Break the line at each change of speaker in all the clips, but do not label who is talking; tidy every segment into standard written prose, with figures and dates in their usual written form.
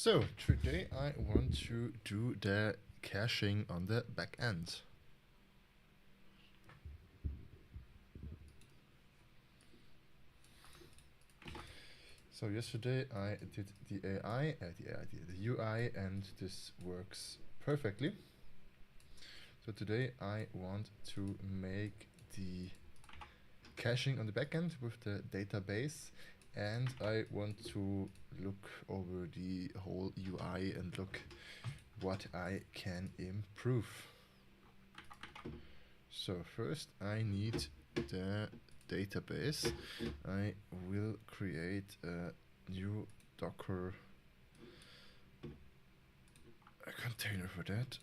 So today I want to do the caching on the back end. So yesterday I did the UI, and this works perfectly. So today I want to make the caching on the backend with the database, and I want to look over the whole UI and look what I can improve. So first I need the database. I will create a new Docker container for that.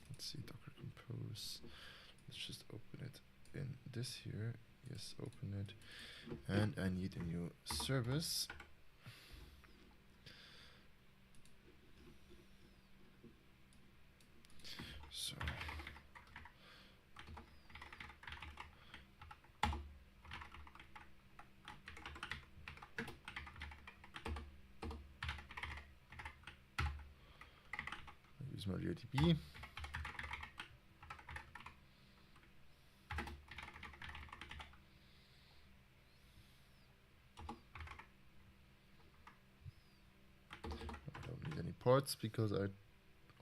Let's see, Docker compose. Let's just open it in this here. Yes, open it. And I need a new service. So I use MariaDB. I don't need any ports because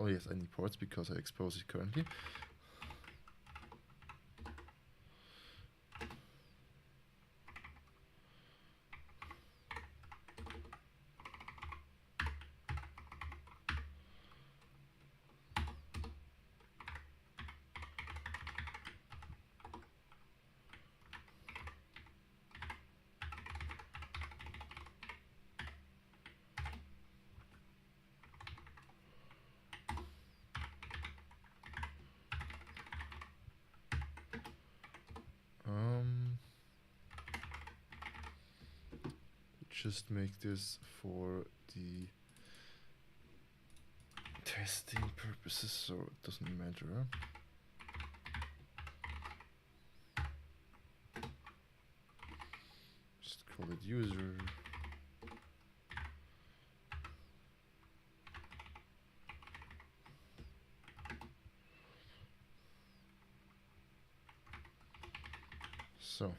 oh yes, I need ports because I expose it currently. Just make this for the testing purposes, so it doesn't matter. Just call it user. So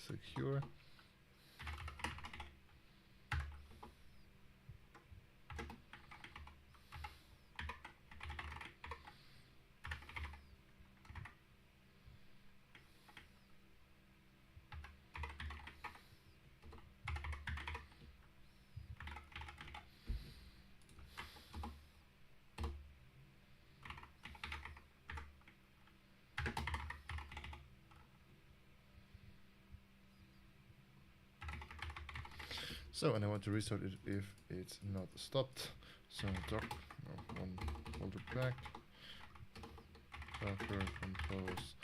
secure. So, and I want to restart it if it's not stopped. So doc one folder back, docker compose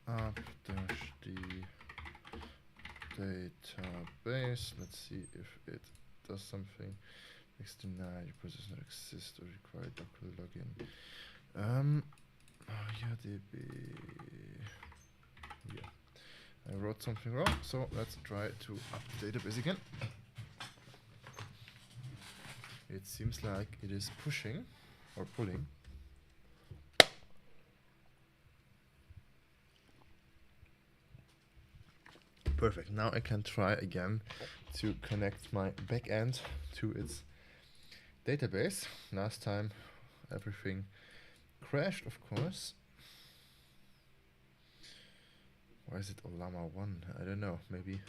up dash the database. Let's see if it does something. Next deny does not exist or require docker login. MariaDB. Yeah, I wrote something wrong, so let's try to update the database again. It seems like it is pushing or pulling. Perfect. Now I can try again to connect my backend to its database. Last time everything crashed, of course. Why is it Ollama 1? I don't know. Maybe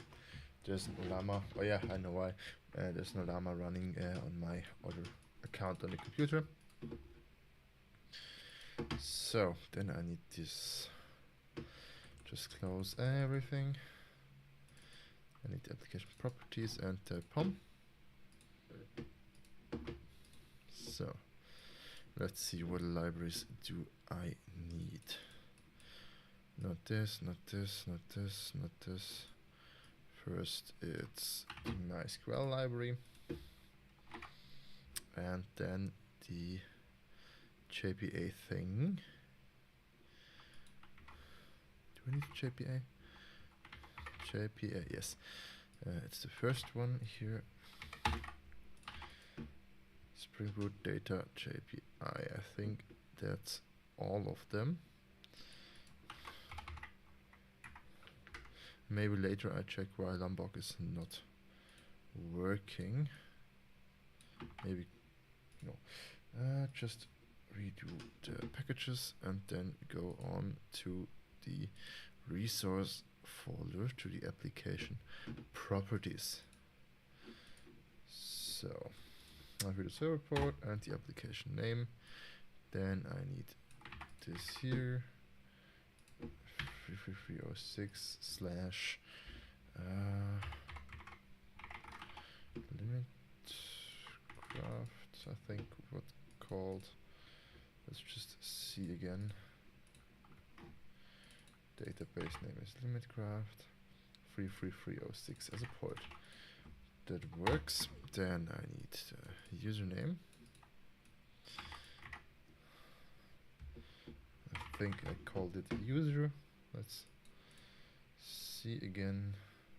there's an Ollama. Oh yeah, I know why. There's an Ollama running on my other account on the computer. So then I need this. Just close everything. I need the application properties and the POM. So let's see what libraries do I need. Not this, not this, not this, not this. First it's the MySQL library, and then the JPA thing. Do I need JPA? JPA, yes. It's the first one here. Spring Boot data JPI. I think that's all of them. Maybe later I check why Lombok is not working. Maybe no. Just redo the packages and then go on to the resource folder, to the application properties. So I read the server port and the application name. Then I need this here, 33306 slash limit craft, I think what called. Let's just see again. Database name is limitcraft 33306 as a port. That works. Then I need the username. I think I called it user. Let's see again.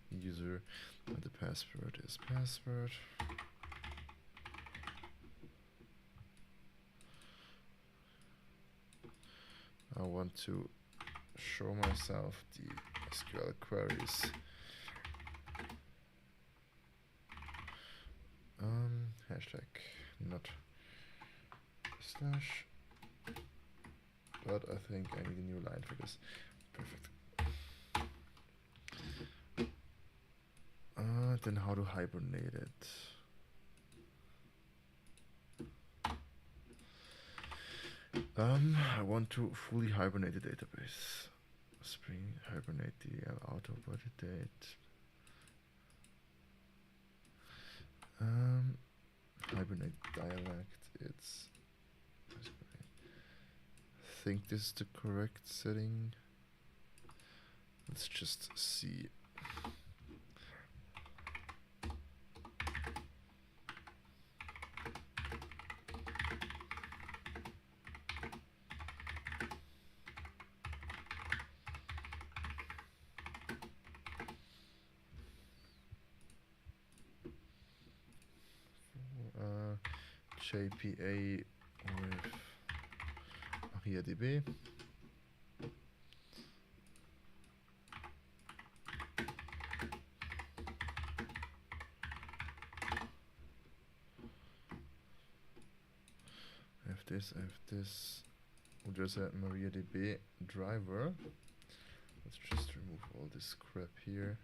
User, and the password is password. I want to show myself the SQL queries. Hashtag not slash, but I think I need a new line for this. Perfect. Then how to hibernate it? I want to fully hibernate the database. Spring hibernate DL auto body date. Hibernate dialect. It's. I think this is the correct setting. Let's just see. JPA with MariaDB. I have this. There's a MariaDB driver. Let's just remove all this crap here.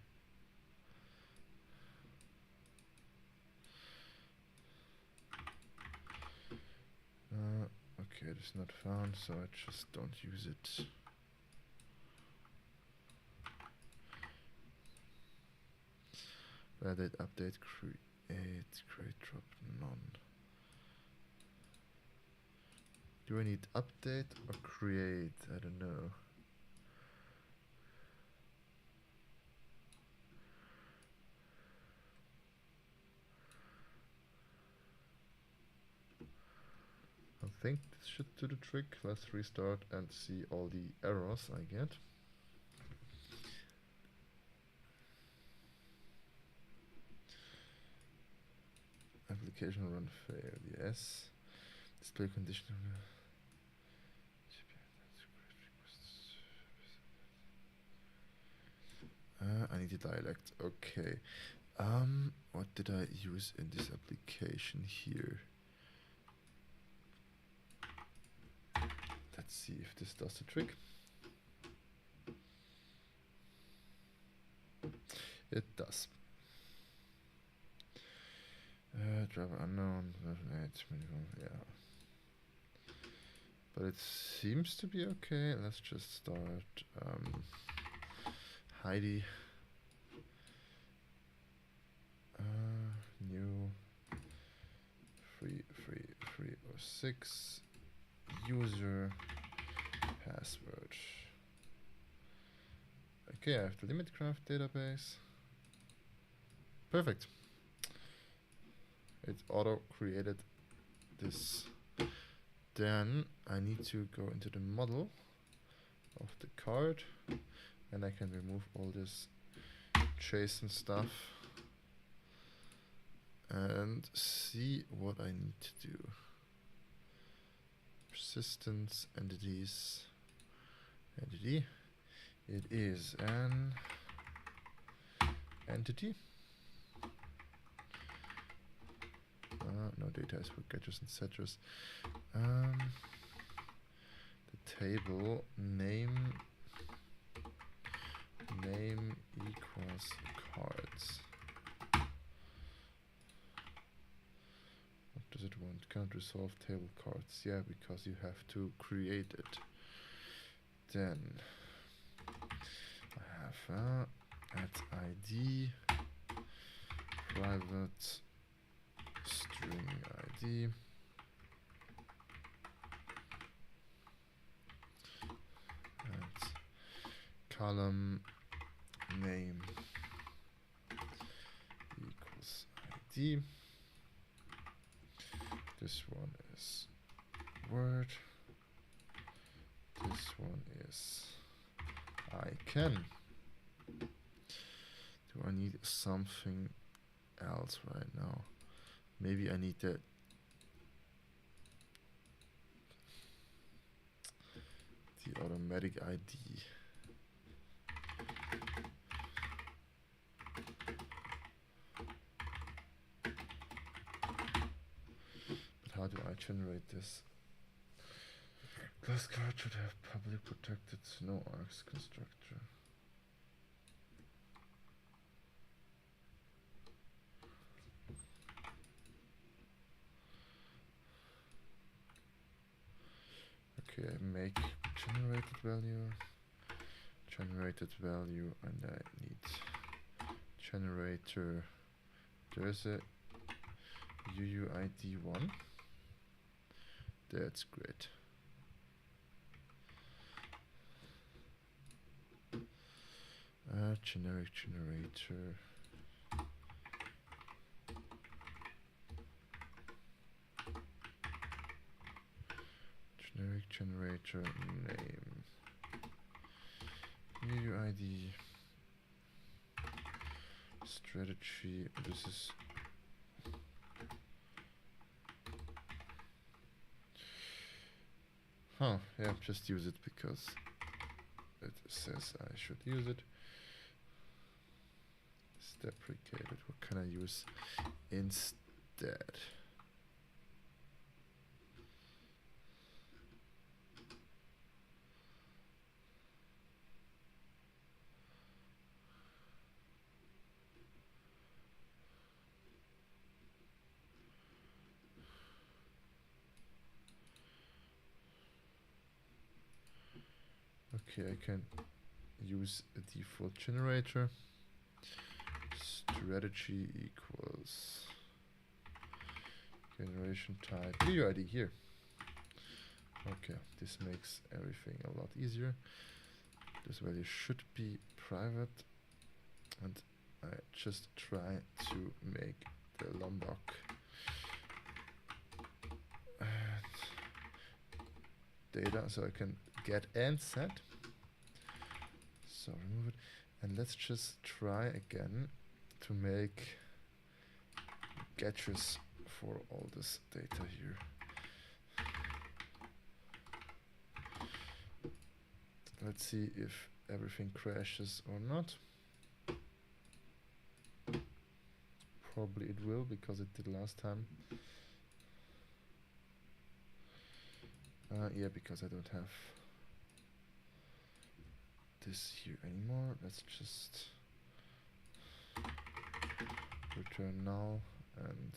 Okay, it is not found, so I just don't use it. Validate, update, create, drop, none. Do I need update or create? I don't know. I think this should do the trick. Let's restart and see all the errors I get. Application run failed, yes. Display condition. I need a dialect. Okay. What did I use in this application here? Let's see if this does the trick. It does. Driver unknown, version 8, minimum, yeah. But it seems to be okay. Let's just start Heidi. New 33306 user password. Okay, I have the limitcraft database. Perfect. It auto created this. Then I need to go into the model of the card and I can remove all this JSON stuff and see what I need to do. Persistence, entities, entity. It is an entity. No data is for getters and setters. The table name equals cards. What does it want? Can't resolve table cards. Yeah, because you have to create it. Then I have at ID private string ID and column name equals ID. This one is word. This one is I can. Do I need something else right now? Maybe I need the automatic ID. But how do I generate this? Class card should have public protected no args constructor. Okay, I make generated value, and I need generator. There's a UUID1. That's great. Generic generator. Generic generator name. UUID. Strategy. This is yeah, just use it because it says I should use it. It's deprecated. What can I use instead? Okay, I can use a default generator. Strategy equals generation type UUID here. Okay, this makes everything a lot easier. This value should be private, and I just try to make the Lombok data so I can get and set. So remove it, and let's just try again to make getters for all this data here. Let's see if everything crashes or not. Probably it will, because it did last time. Yeah, because I don't have this here anymore. Let's just return null and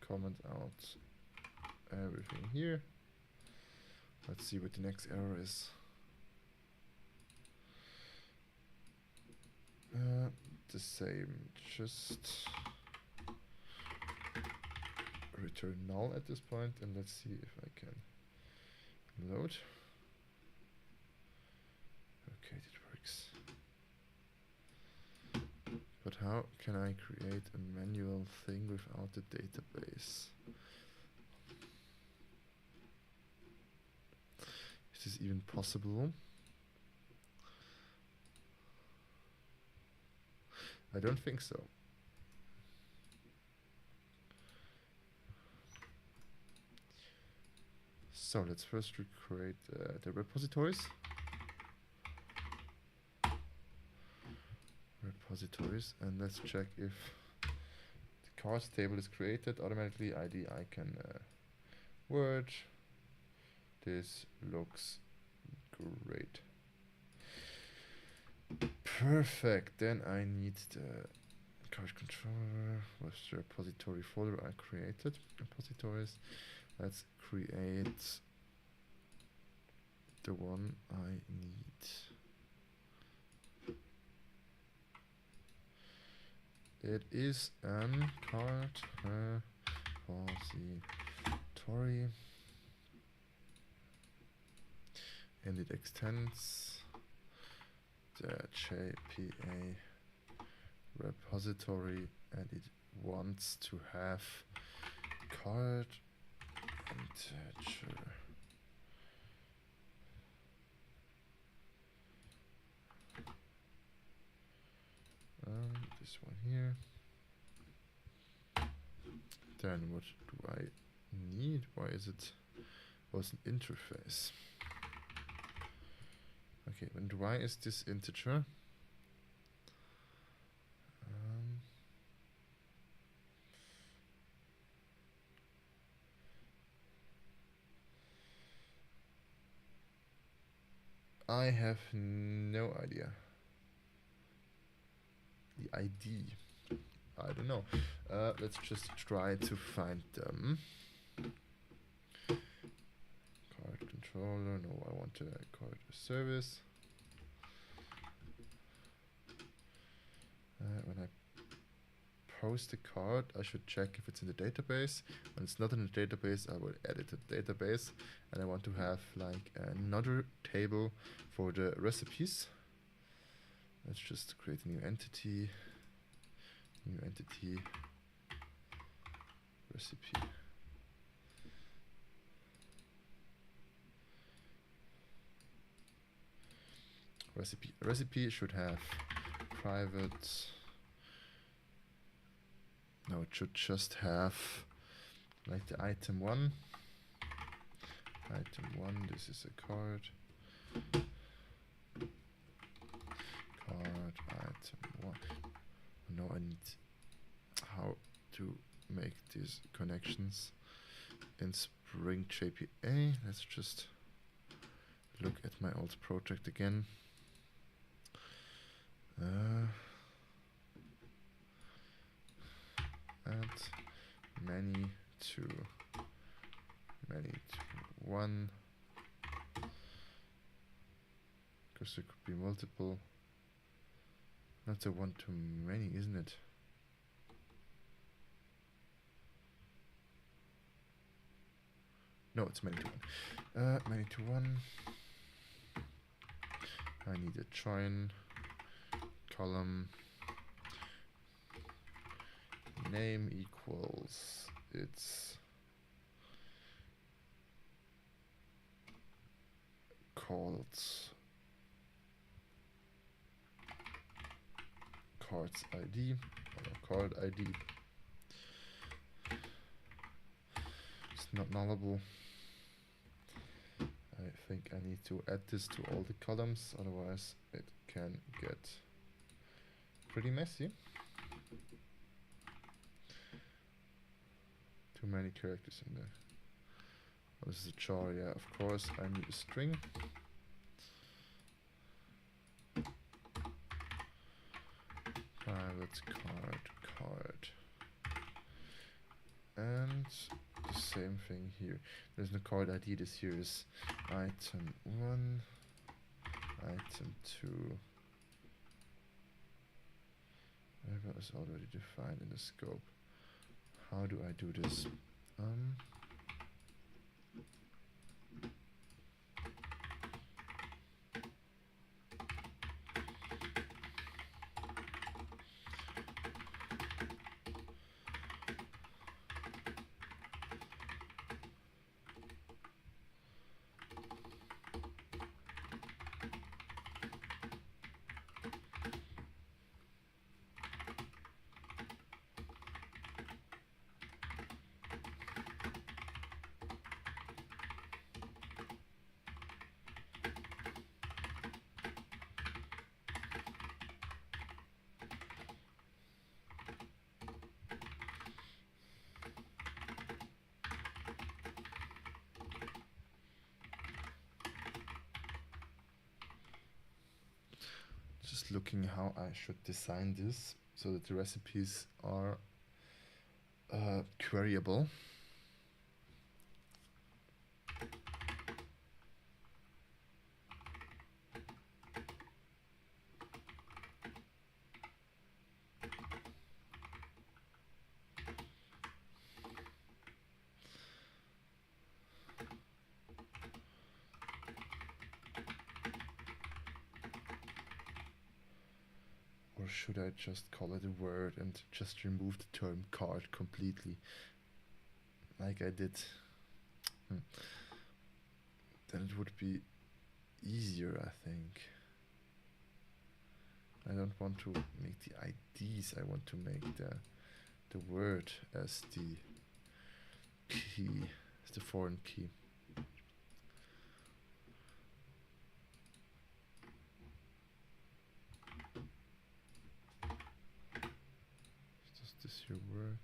comment out everything here. Let's see what the next error is. The same, just return null at this point, and let's see if I can load. Okay, it works. But how can I create a manual thing without the database? Is this even possible? I don't think so. So let's first create the repositories. And let's check if the cards table is created automatically. ID icon word. This looks great. Perfect. Then I need the card controller with the repository folder I created. Repositories. Let's create the one I need. It is an card repository, and it extends the JPA repository, and it wants to have card integer. This one here. Then what do I need? Why is it was an interface? Okay, and why is this integer? I have no idea. The ID. I don't know. Let's just try to find them. Card controller. No, I want to card service. When I post a card, I should check if it's in the database. When it's not in the database, I will add it to the database. And I want to have like another table for the recipes. Let's just create a new entity. New entity. Recipe. Recipe should have private. No, it should just have like the item 1. Item 1, this is a card. Card item 1. No, I need how to make these connections in Spring JPA. Let's just look at my old project again. Add many to 1, because there could be multiple. Not a 1 to many, isn't it? No, it's many to 1. Many to 1. I need a join column. Name equals it's called cards ID or card ID. It's not nullable. I think I need to add this to all the columns, otherwise it can get pretty messy. Too many characters in there. Oh, this is a char, yeah, of course I need a string. Private card. And the same thing here. There's no card ID, this here is item 1, item 2. Whatever is already defined in the scope. How do I do this? just looking how I should design this so that the recipes are queryable. Or should I just call it a word and just remove the term card completely, like I did? Then it would be easier, I think. I don't want to make the IDs, I want to make the word as the key, as the foreign key. Does this here work?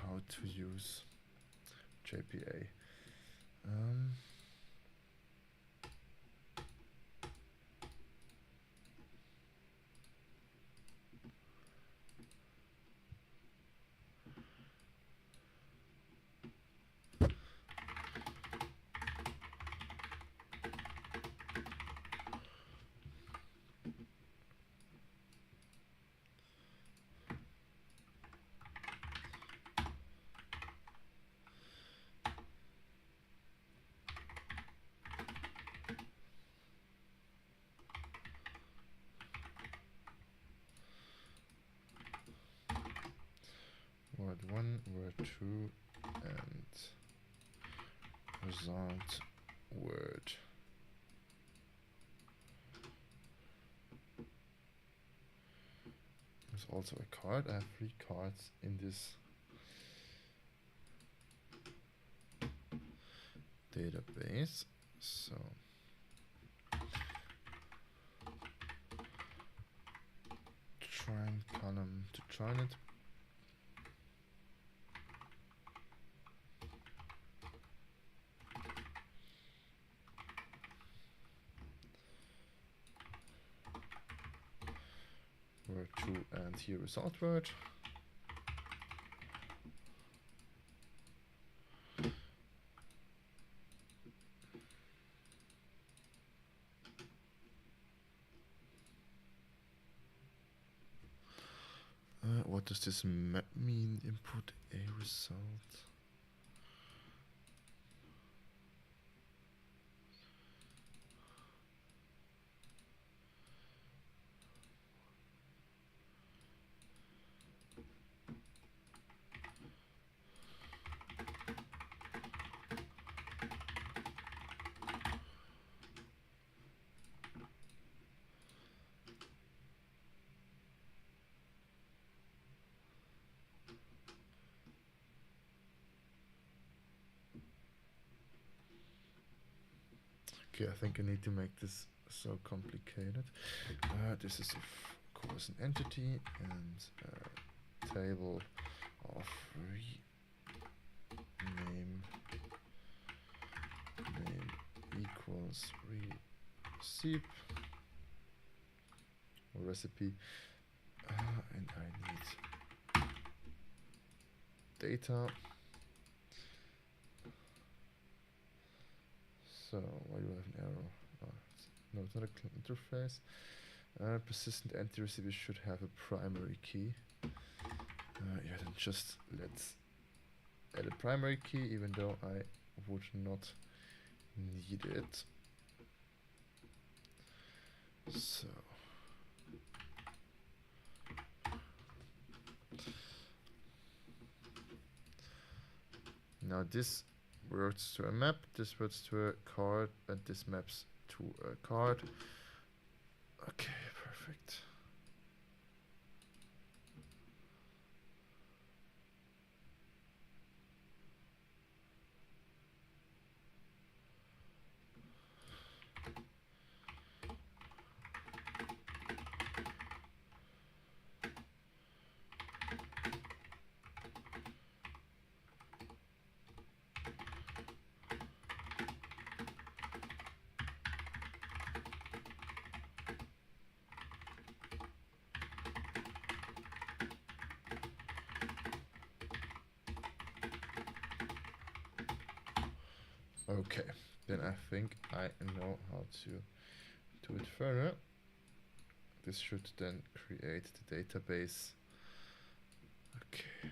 How to use JPA. Word 1, word 2, and result word. There's also a card. I have 3 cards in this database. So join column to join it. Word 2 and here result word. What does this mean? Input a result. Okay, I think I need to make this so complicated. This is of course an entity and a table of name equals recipe, and I need data. So why do I have an error? No, it's not a interface. Persistent empty recipe should have a primary key. Yeah, then just let's add a primary key, even though I would not need it. So now this works to a map, this works to a card, and this maps to a card. Okay, perfect. Okay, then I think I know how to do it further. This should then create the database. Okay.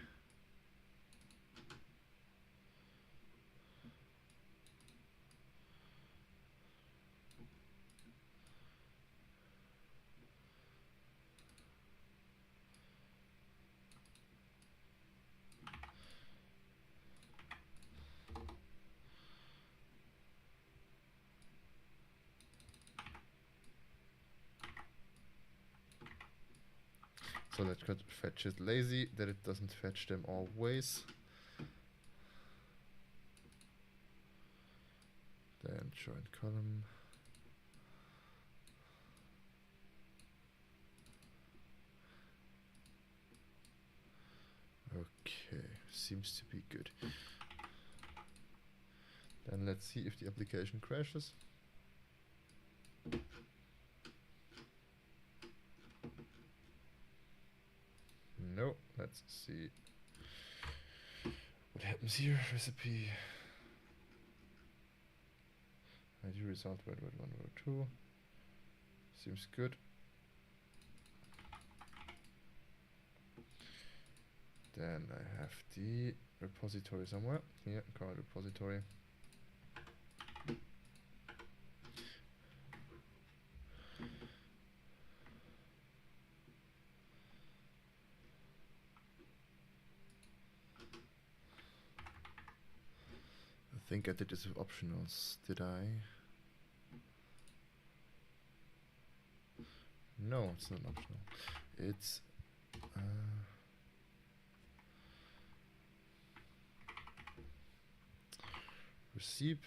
So let's fetch it lazy, that it doesn't fetch them always. Then join column. Okay, seems to be good. Then let's see if the application crashes. No, let's see what happens here. Recipe ID result word 1 word 2 seems good. Then I have the repository somewhere here, called repository. I think I did this with optionals, did I? No, it's not optional. It's receive.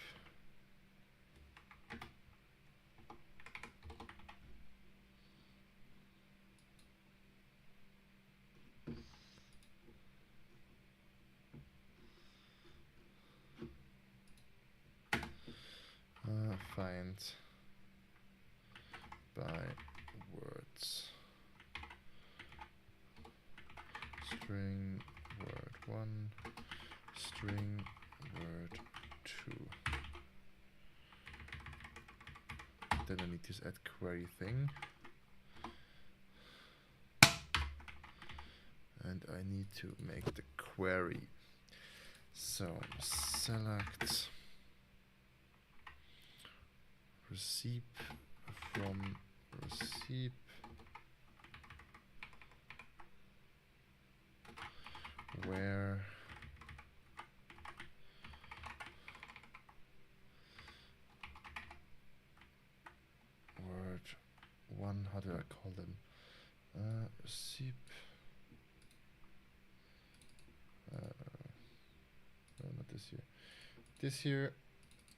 Find by words. String word 1, string word 2. Then I need this add query thing. And I need to make the query. So select receive from receive where word 1, how do I call them? Receive no, not this here. This here,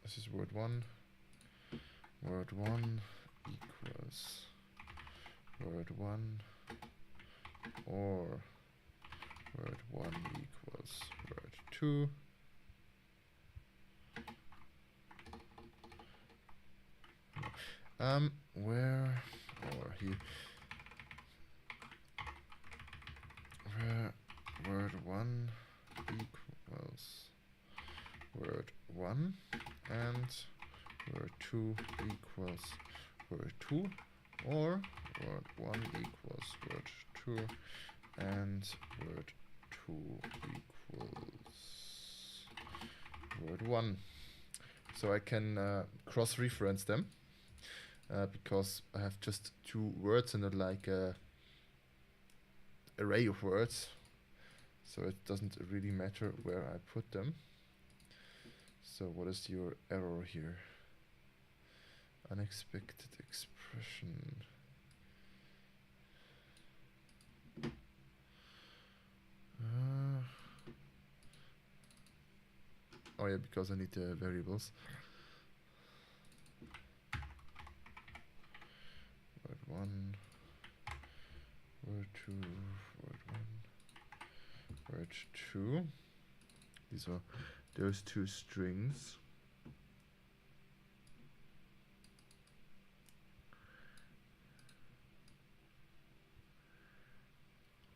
this is word 1. Word 1 equals word1 or word1 equals word2. Where or here where word1 equals word1 and word2 equals word2, or word1 equals word2 and word2 equals word1. So I can cross-reference them because I have just two words and not like a array of words, so it doesn't really matter where I put them. So what is your error here? Unexpected expression. Oh yeah, because I need the variables. Word1, word2, word1, word2. These are those two strings.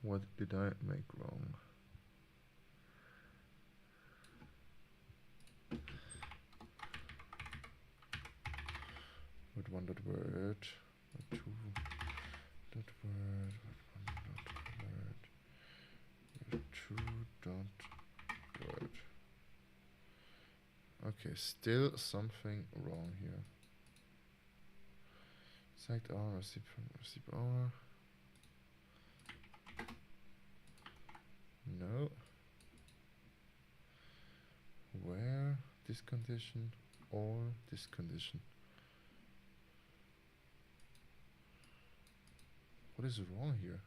What did I make wrong? Word1 dot word, word2 dot word, word1 dot word, word2 dot word. Okay, still something wrong here. Select all, receive all. No. Where this condition or this condition? What is wrong here?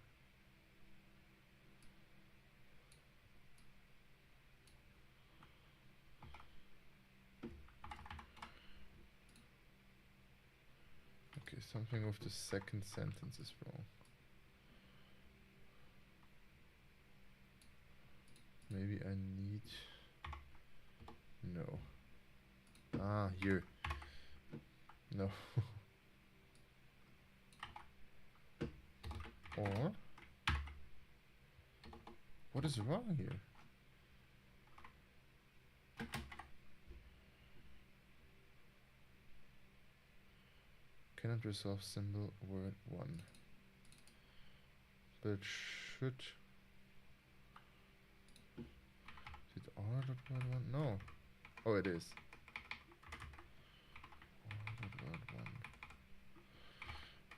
Okay, something with the second sentence is wrong. Maybe I need... No. Ah, here. No. Or... What is wrong here? Cannot resolve symbol word 1. But it should... Is it R dot word 1? No. Oh, it is. R dot word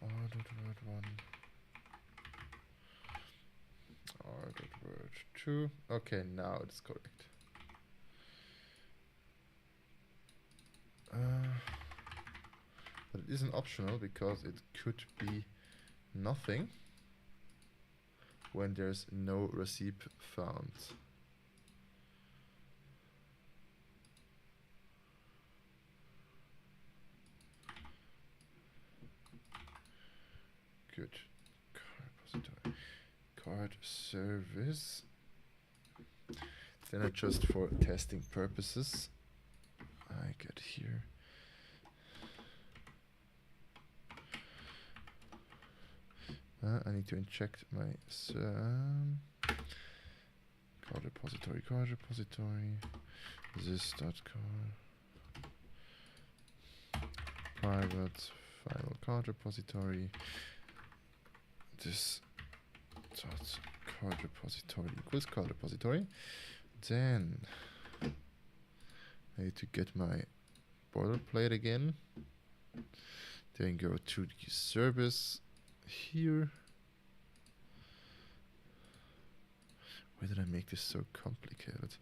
1. R dot word 1. R dot word 2. Okay, now it's correct. But it isn't optional because it could be nothing when there's no receipt found. Good. Card repository. Card service. Then just for testing purposes, I get here. I need to inject my card repository, this dot card private final card repository, this dot card repository equals card repository. Then I need to get my boilerplate again, then go to the service here. Why did I make this so complicated?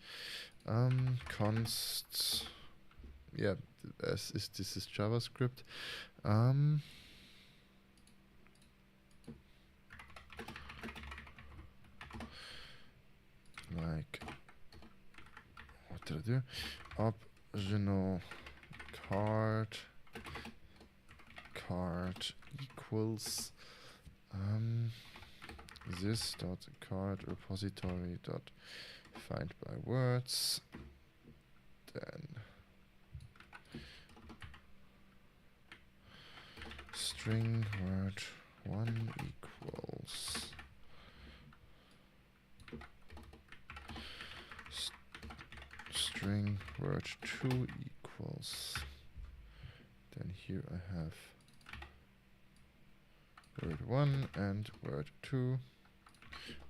Const, yeah, this is JavaScript. Like, what did I do? card equals this dot card repository dot find by words, then string word 1 equals string word 2 equals, then here I have word 1 and word 2,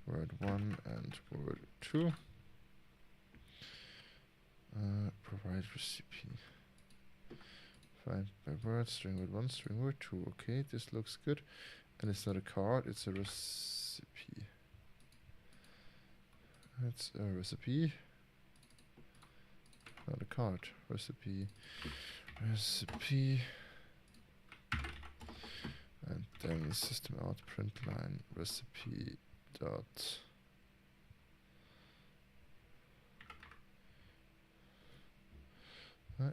word 1 and word 2. Provide recipe. Find by word, string word 1, string word 2. Okay, this looks good. And it's not a card, it's a recipe. It's a recipe. Not a card. Recipe. Recipe. And then system out print line recipe dot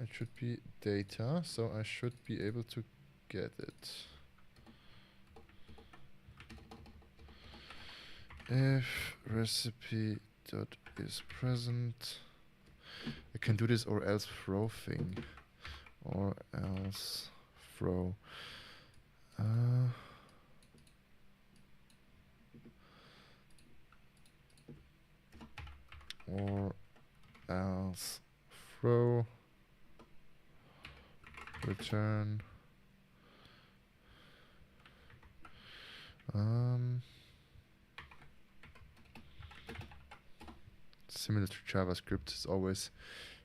it should be data, so I should be able to get it. If recipe dot is present, I can do this or else throw thing, or else throw. Or else throw return similar to JavaScript, it always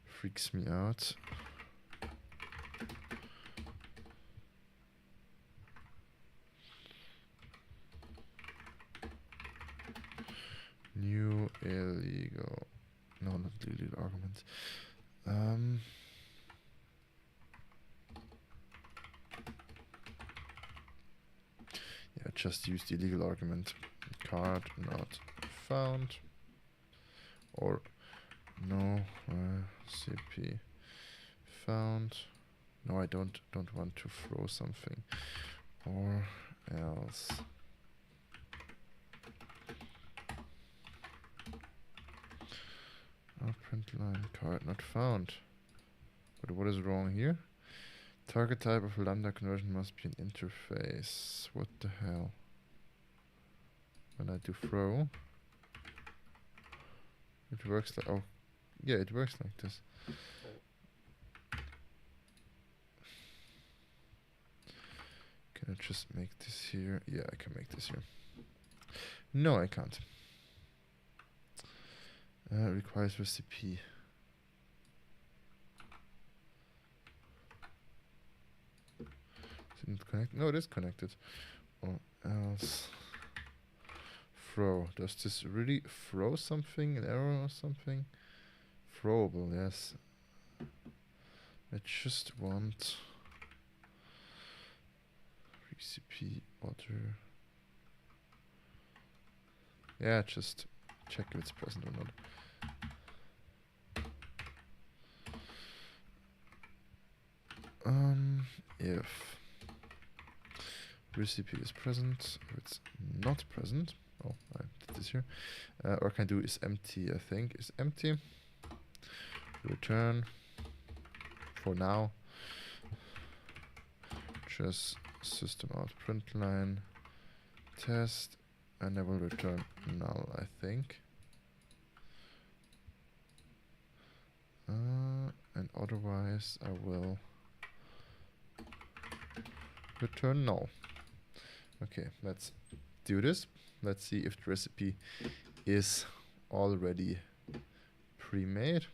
freaks me out. New illegal, no, not illegal argument. Yeah, just use the illegal argument. Card not found, or no recipe found. No, I don't want to throw something, or else. Print line card not found. But what is wrong here? Target type of lambda conversion must be an interface. What the hell? When I do throw, it works like, oh, yeah, it works like this. Can I just make this here? Yeah, I can make this here. No, I can't. Requires recipe. Is it not connected? No, it is connected. Or else throw. Does this really throw something? An error or something? Throwable, yes. I just want recipe order. Yeah, just check if it's present or not. If recipe is present, if it's not present, oh, I did this here, or I can do is empty, I think, is empty, return, for now, just system out print line, test, and I will return null, I think. And otherwise I will return null. Okay, let's do this. Let's see if the recipe is already pre-made.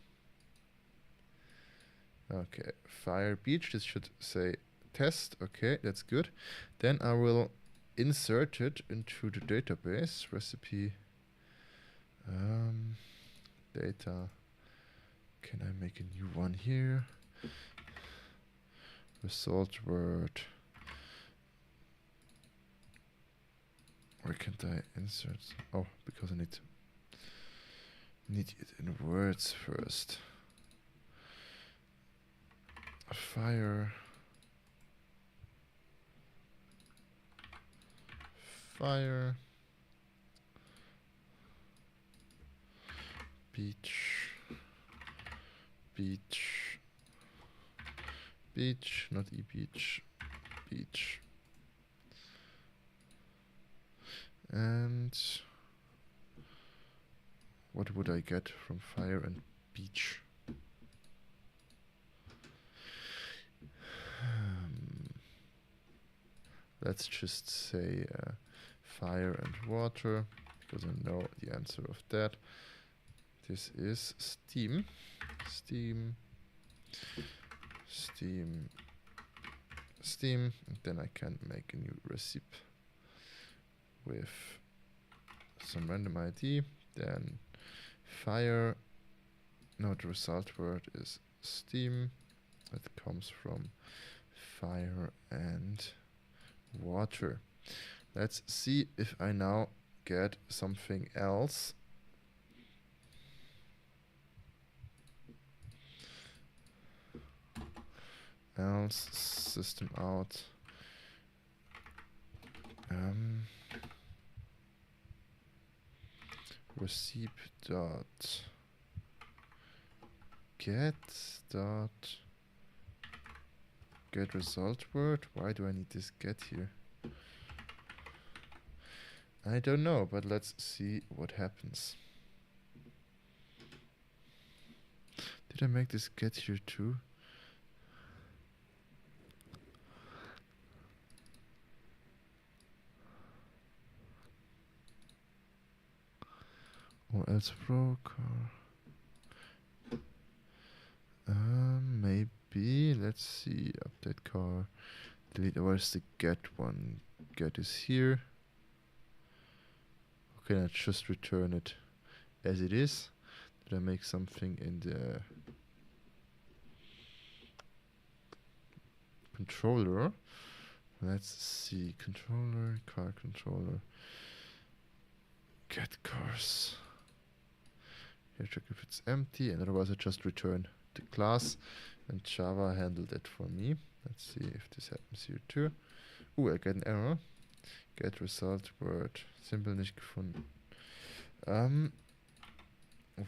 Okay, Fire Beach, this should say test. Okay, that's good. Then I will insert it into the database. Recipe data. Can I make a new one here? Result word. Where can't I insert? Oh, because I need it in words first. Fire fire, beach, beach, beach, not e-beach, beach. And what would I get from fire and beach? Let's just say fire and water, because I know the answer of that. This is steam. Steam. Steam. Steam. And then I can make a new recipe with some random ID. Then fire. No, the result word is steam. That comes from fire and water. Let's see if I now get something else. Else system out. Recipe dot get result word. Why do I need this get here? I don't know, but let's see what happens. Did I make this get here too? Or else broke, or maybe, let's see, update car, delete, where's the get one? Get is here. Okay, let's just return it as it is. Did I make something in the controller? Let's see, controller, car controller, get cars. Here check if it's empty, and otherwise I just return the class, and Java handled it for me. Let's see if this happens here too. I get an error. Get result word. Symbol nicht gefunden.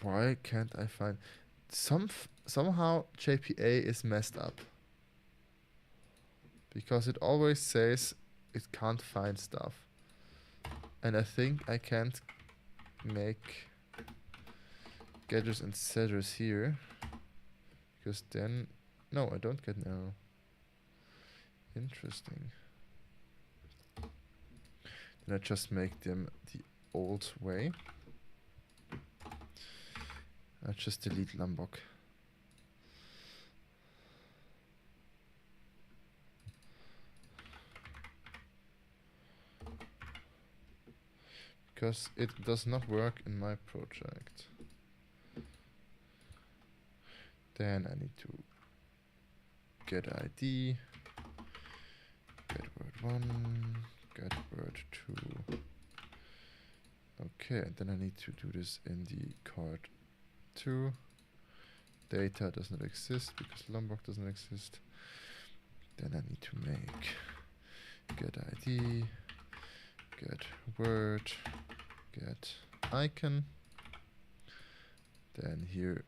Why can't I find... Somehow JPA is messed up. Because it always says it can't find stuff. And I think I can't make getters and setters here. Because then... No, I don't get an error. Interesting. Then I just make them the old way. I just delete Lombok. Because it does not work in my project. Then I need to get ID, get word 1, get word 2. Okay, and then I need to do this in the card 2. Data does not exist because Lombok doesn't exist. Then I need to make get ID, get word, get icon. Then here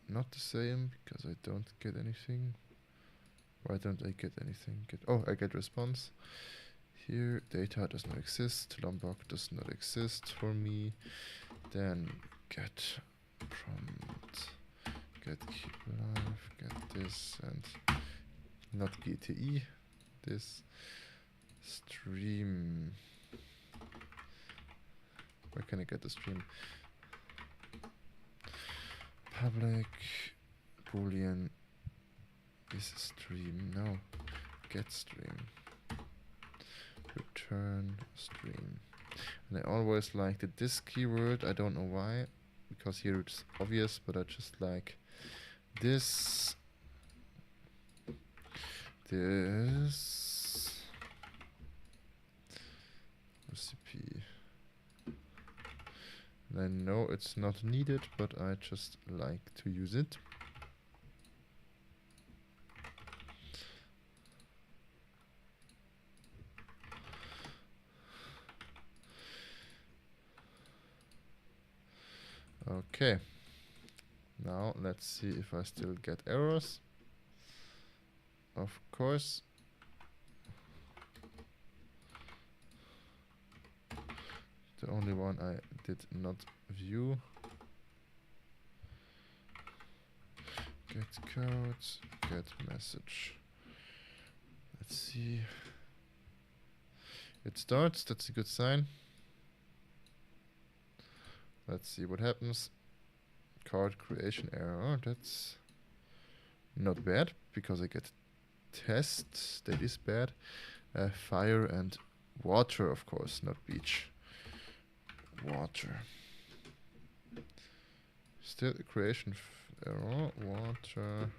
not the same because I don't get anything. Why don't I get anything? I get response. Here data does not exist. Lombok does not exist for me. Then get prompt, get keep alive, get this, and not GTE, this stream. Where can I get the stream? Public boolean is stream. No, get stream. Return stream. And I always liked this keyword. I don't know why, because here it's obvious, but I just like this. This recipe. And I know it's not needed, but I just like to use it. Okay. Now let's see if I still get errors. Of course. The only one I did not view. Get code, get message. Let's see. It starts, that's a good sign. Let's see what happens. Card creation error, that's not bad, because I get tests, that is bad. Fire and water, of course, not beach. Water. Still creation error, water,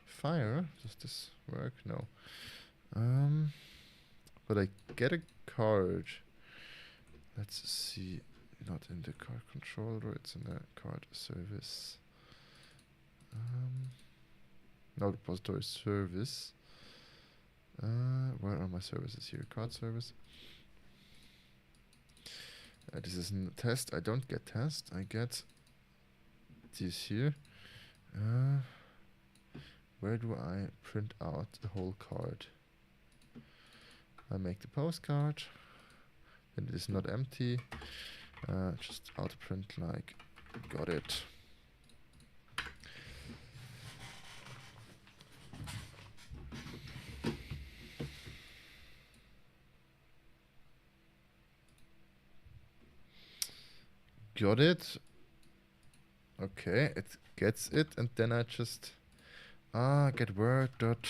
fire. Does this work? No. But I get a card. Let's see. Not in the card controller, it's in the card service. No, repository service. Where are my services here? Card service. This is a test. I don't get test. I get this here. Where do I print out the whole card? I make the postcard. Then it is not empty. Just outprint like, got it. Got it. Okay, it gets it, and then I just get word dot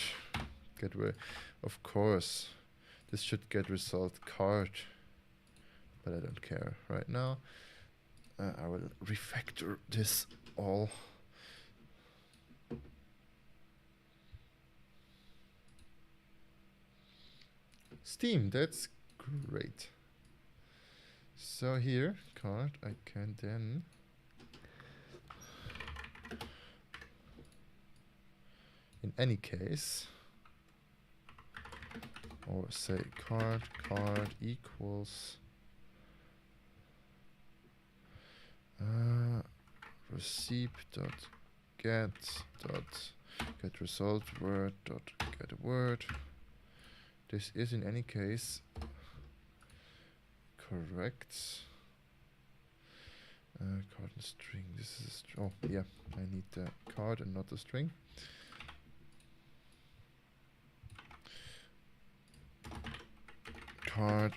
get word. Of course, this should get result card, but I don't care right now. I will refactor this all. Steam, that's great. So here, card, I can then in any case, or say card equals receipt dot get result word dot get a word. This is in any case correct. Card and string. This is a string. Oh yeah, I need the card and not the string. Card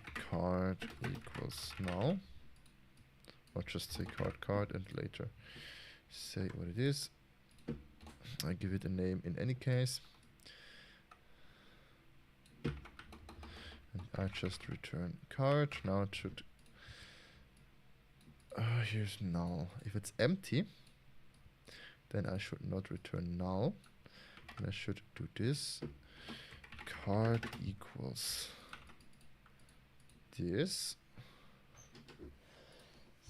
equals null. Or just say card and later say what it is. I give it a name in any case. And I just return card. Now it should here's null. If it's empty, then I should not return null. Then I should do this. Card equals this.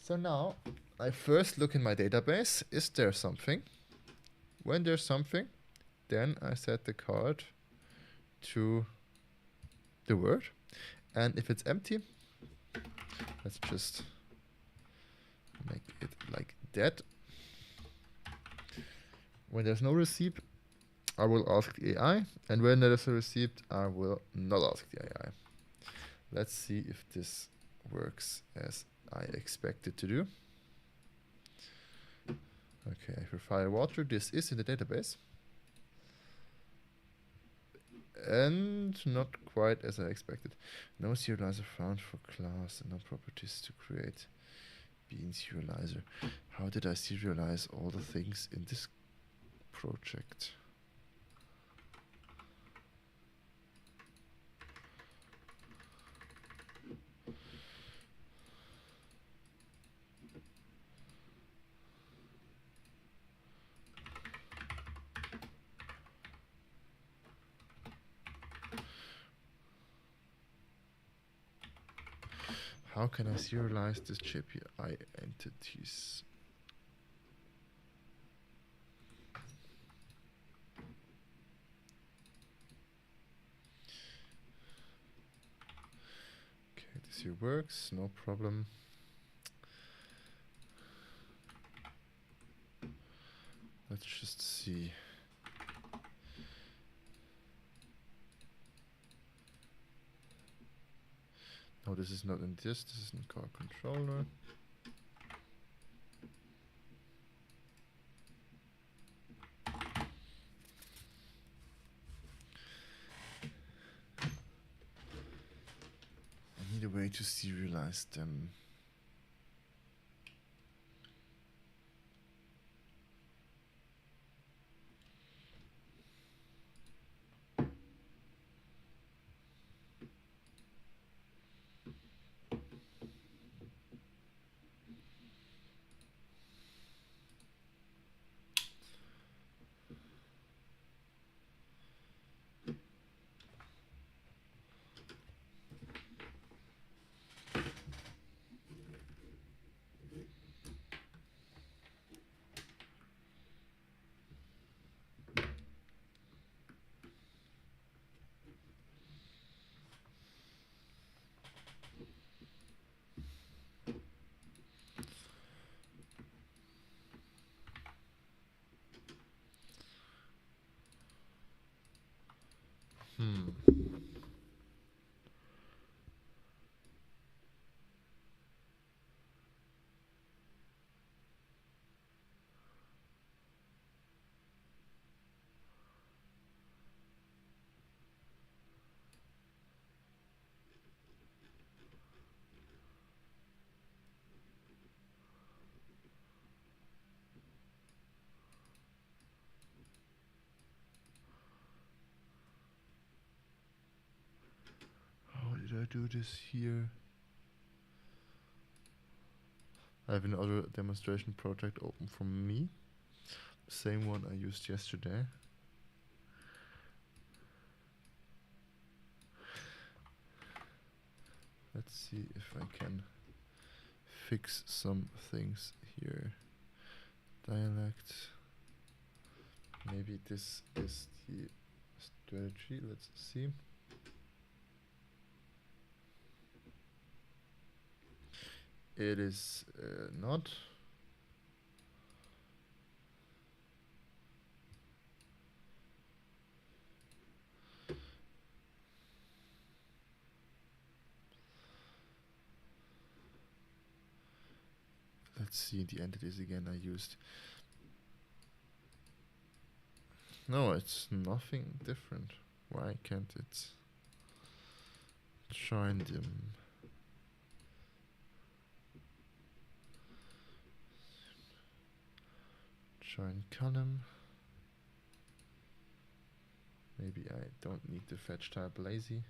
So now I first look in my database. Is there something? When there's something, then I set the card to the word. And if it's empty, let's just make it like that. When there's no receipt, I will ask the AI. And when there is a receipt, I will not ask the AI. Let's see if this works as I expect it to do. Okay, for fire water, this is in the database. And not quite as I expected. No serializer found for class and no properties to create bean serializer. How did I serialize all the things in this project? How can I serialize this JPI entities? Okay, this here works, no problem. see. No, this is not in this is in car controller. I need a way to serialize them. How did I do this here? I have another demonstration project open from me. Same one I used yesterday. Let's see if I can fix some things here. Dialect. Maybe this is the strategy. Let's see. It is not. Let's see the entities again I used. No, it's nothing different. Why can't it join them? Join column. Maybe I don't need the fetch type lazy.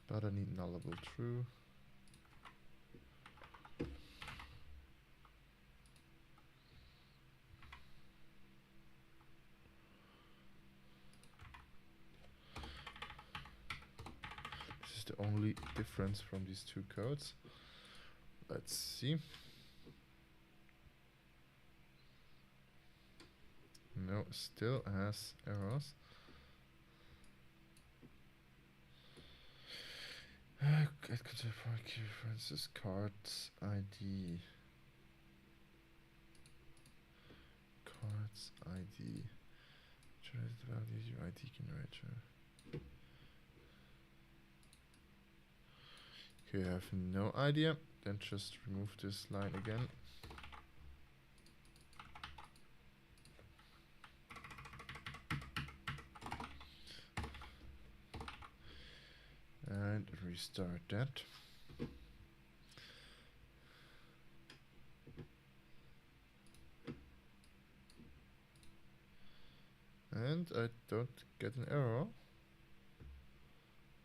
But I need nullable true. This is the only difference from these two codes. Let's see. No, still has errors. Get control for key references, cards, ID. Cards, ID. Choose the values your ID generator. Okay, I have no idea. Then just remove this line again. And restart that. And I don't get an error.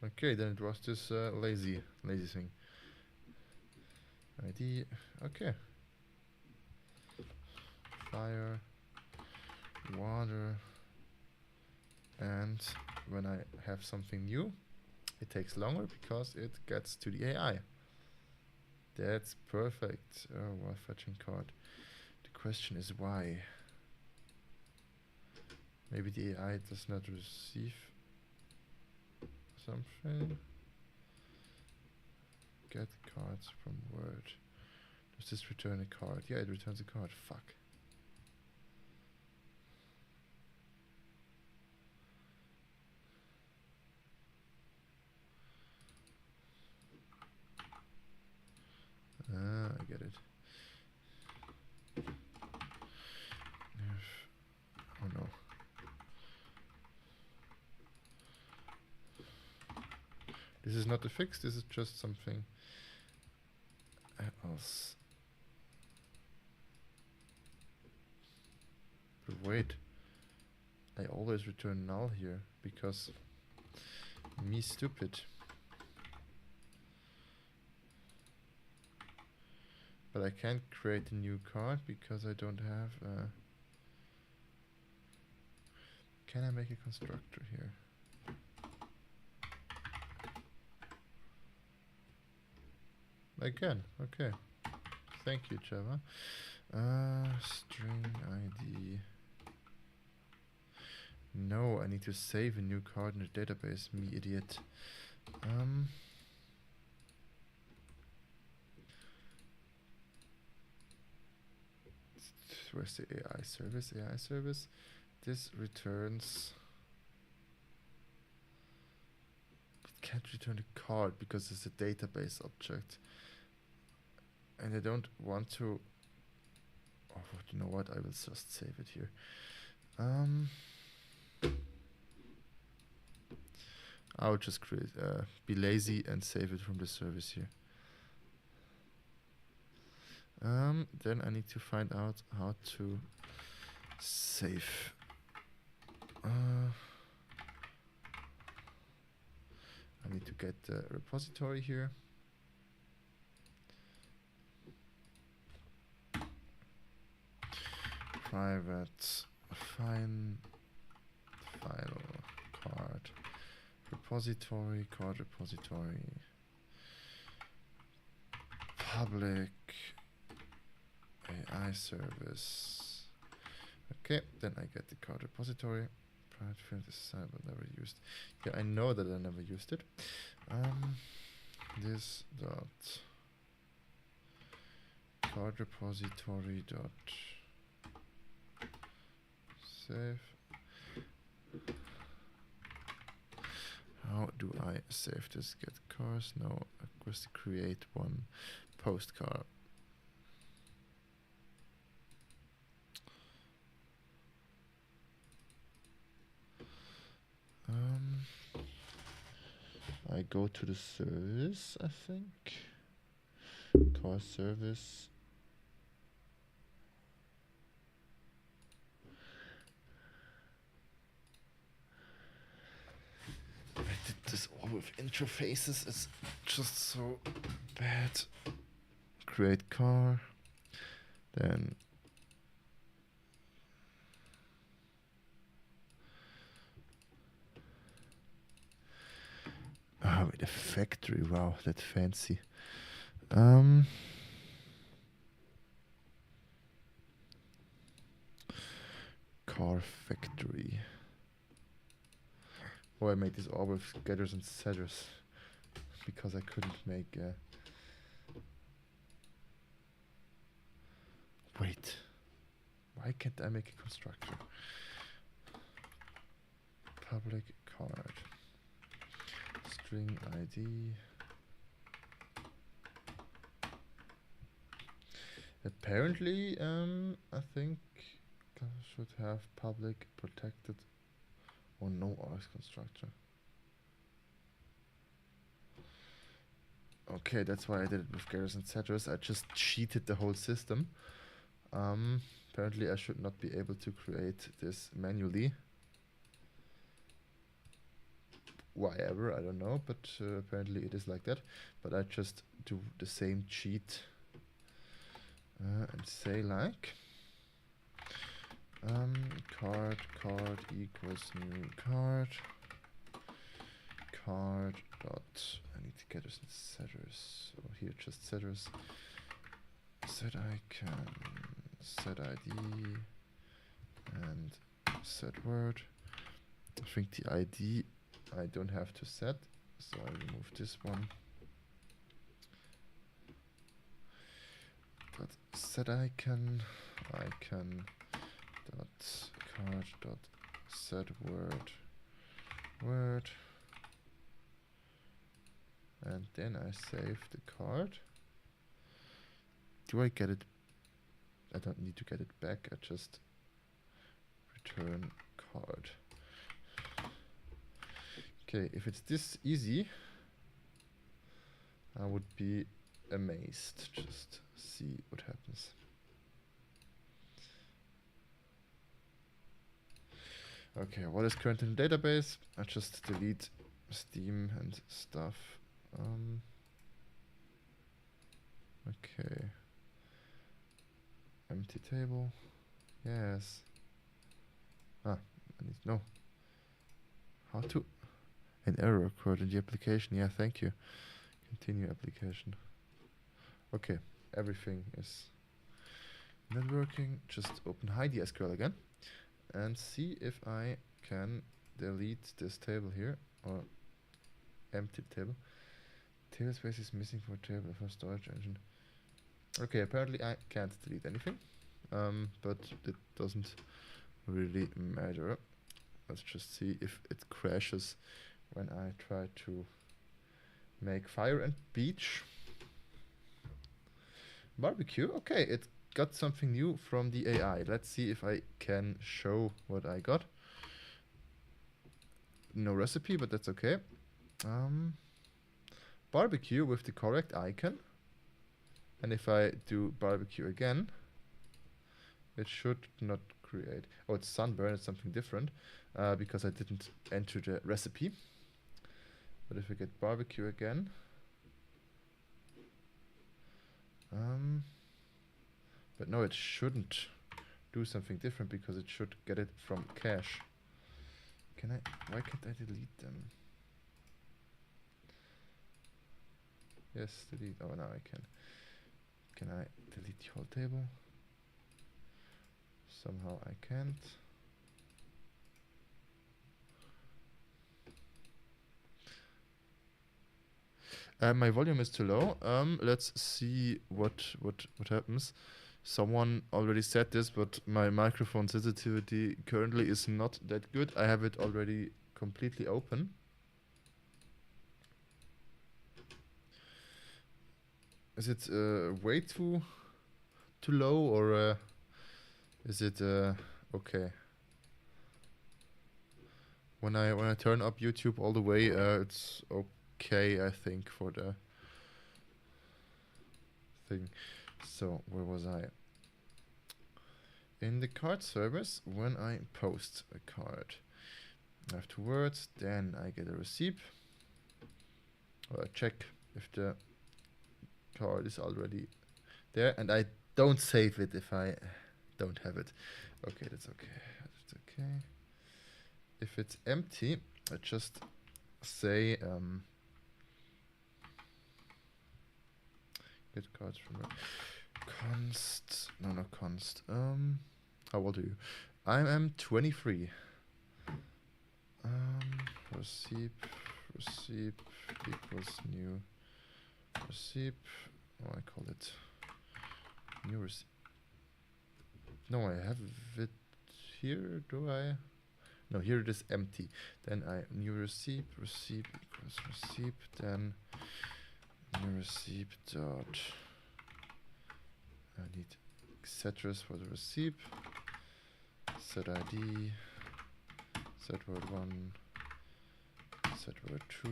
Okay, then it was this lazy thing. ID, okay. Fire, water, and when I have something new, it takes longer because it gets to the AI. That's perfect. Oh, while fetching card. The question is why? Maybe the AI does not receive something. get cards from Word. Does this return a card? Yeah, it returns a card. Fuck. Ah, I get it. Oh no. This is not a fix, this is just something else. But wait. I always return null here because me stupid. But I can't create a new card because I don't have can I make a constructor here? I can, okay. Thank you, Java. String ID. No, I need to save a new card in the database, me idiot. Where's the AI service? AI service. This returns. It can't return a card because it's a database object. And I don't want to. Oh, you know what? I will just save it here. I'll just create, be lazy and save it from the service here. Then I need to find out how to save. I need to get the repository here. Private file card repository, card repository, public AI service. Okay, then I get the card repository. Private field is never used. Yeah, I know that I never used it. This dot card repository dot save. How do I save this? Get cars? No, I just create one postcard. I go to the service, I think. Car service. I did this all with interfaces, it's just so bad. Create car, then with a factory, wow, that's fancy. Car factory. Oh, I made this all with getters and setters because I couldn't make wait, why can't I make a constructor? Public card, string ID. Apparently, I think I should have public protected or no args constructor. Okay, that's why I did it with getters and setters. I just cheated the whole system. Apparently I should not be able to create this manually. Why ever, I don't know, but apparently it is like that. But I just do the same cheat and say like card equals new card dot, I need to get us in setters, so here just setters, set icon, set ID and set word. I think the ID I don't have to set, so I remove this one. set icon dot card dot set word, and then I save the card. Do I get it? I don't need to get it back. I just return card. Okay, if it's this easy, I would be amazed. Just see what happens. Okay, what is current in the database? I just delete Steam and stuff. Okay. Empty table. Yes. I need to know how to. An error occurred in the application. Yeah, thank you. Continue application. Okay, everything is not working. Just open Heidi SQL again and see if I can delete this table here or empty the table. Table space is missing for table for storage engine. Okay, apparently I can't delete anything, but it doesn't really matter. Let's just see if it crashes when I try to make fire and beach. Barbecue, okay, it got something new from the AI. Let's see if I can show what I got. No recipe, but that's okay. Barbecue with the correct icon. And if I do barbecue again, it should not create. Oh, it's sunburn, it's something different, because I didn't enter the recipe. But if I get barbecue again, but no, it shouldn't do something different because it should get it from cache. Why can't I delete them? Yes, delete. Oh, now I can. Can I delete the whole table? Somehow I can't. My volume is too low. Let's see what happens. Someone already said this, but my microphone sensitivity currently is not that good. I have it already completely open. Is it way too low, or is it okay? When I turn up YouTube all the way, it's okay, I think, for the thing. So where was I? In the card service, when I post a card afterwards, then I get a receipt. Or I check if the card is already there, and I don't save it if I don't have it. Okay, that's okay. That's okay. If it's empty, I just say get cards from a const. No, not const. How old are you? I am 23. Receipt equals new receipt. Oh, I call it new receipt. No, I have it here. Do I? No, here it is empty. Then new receipt equals receipt. Then new receipt dot. I need setress for the receipt. Set ID. Set word 1. Set word 2.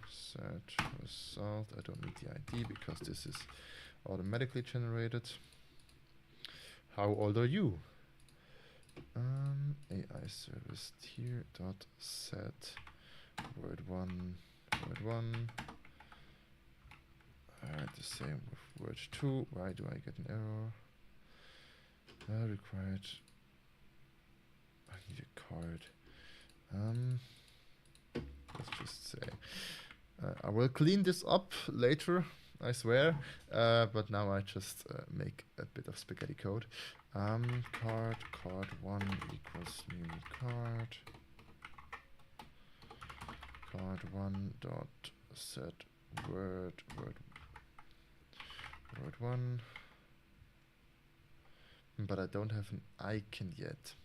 Set result. I don't need the ID because this is automatically generated. How old are you? AI service tier dot set word 1 word 1. The same with word 2. Why do I get an error? Required. I need a card. Let's just say I will clean this up later, I swear, but now I just make a bit of spaghetti code. Card 1 equals new card 1 dot set word 1. but I don't have an icon yet.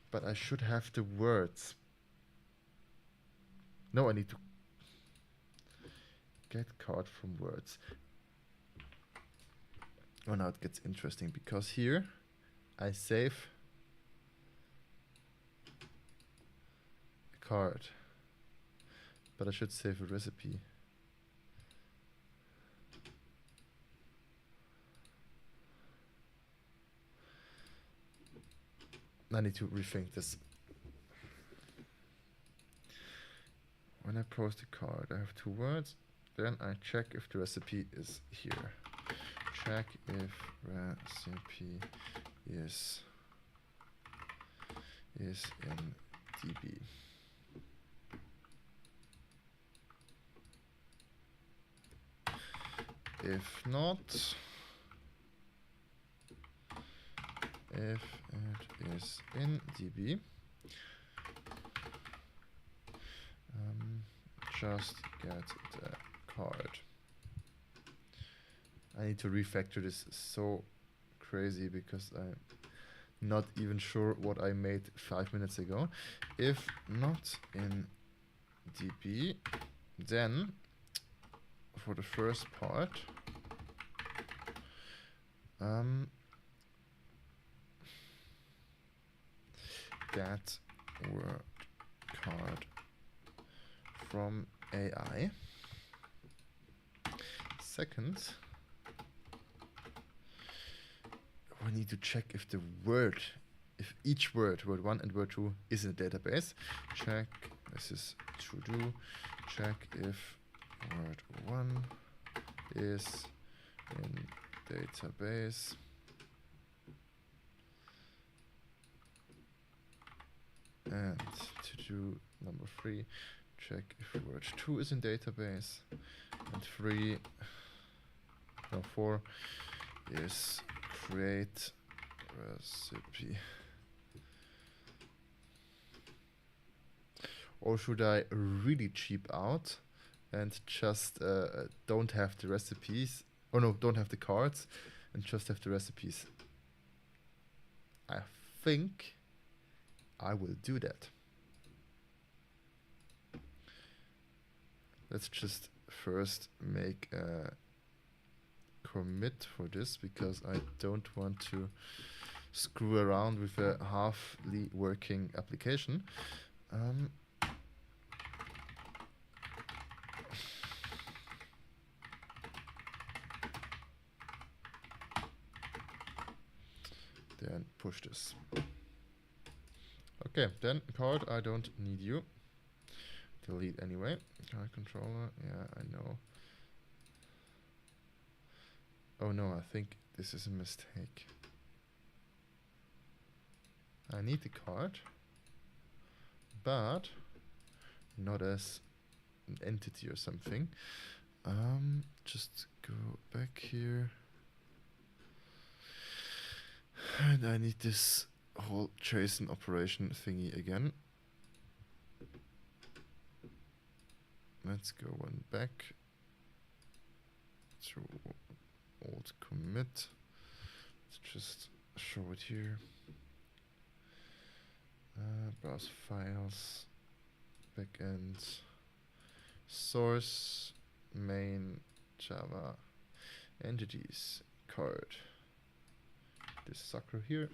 But I should have the words. No, I need to get card from words. Oh, now it gets interesting because here I save a card, but I should save a recipe. I need to rethink this. When I post a card, I have 2 words. Then I check if the recipe is here. Check if recipe is in DB. If not, if it is in DB, just get the card. I need to refactor this. So crazy because I'm not even sure what I made 5 minutes ago. If not in DB, then for the first part, that word card from AI. Second, we need to check if the word, if each word 1 and word 2 is in the database. Check, this is to do, check if word 1 is in database. And to do number 3, check if word 2 is in database. And 4 is create recipe. Or should I really cheap out and just don't have the recipes? Oh no, don't have the cards and just have the recipes. I think I will do that. Let's just first make a commit for this because I don't want to screw around with a halfly working application. Then push this. Okay, then card, I don't need you. Delete anyway. Card controller, yeah, I know. Oh no, I think this is a mistake. I need the card, but not as an entity or something. Just go back here. And I need this whole JSON operation thingy again. Let's go one back to old commit. Let's just show it here. Browse files, backend, source, main, Java, entities, card. This sucker here.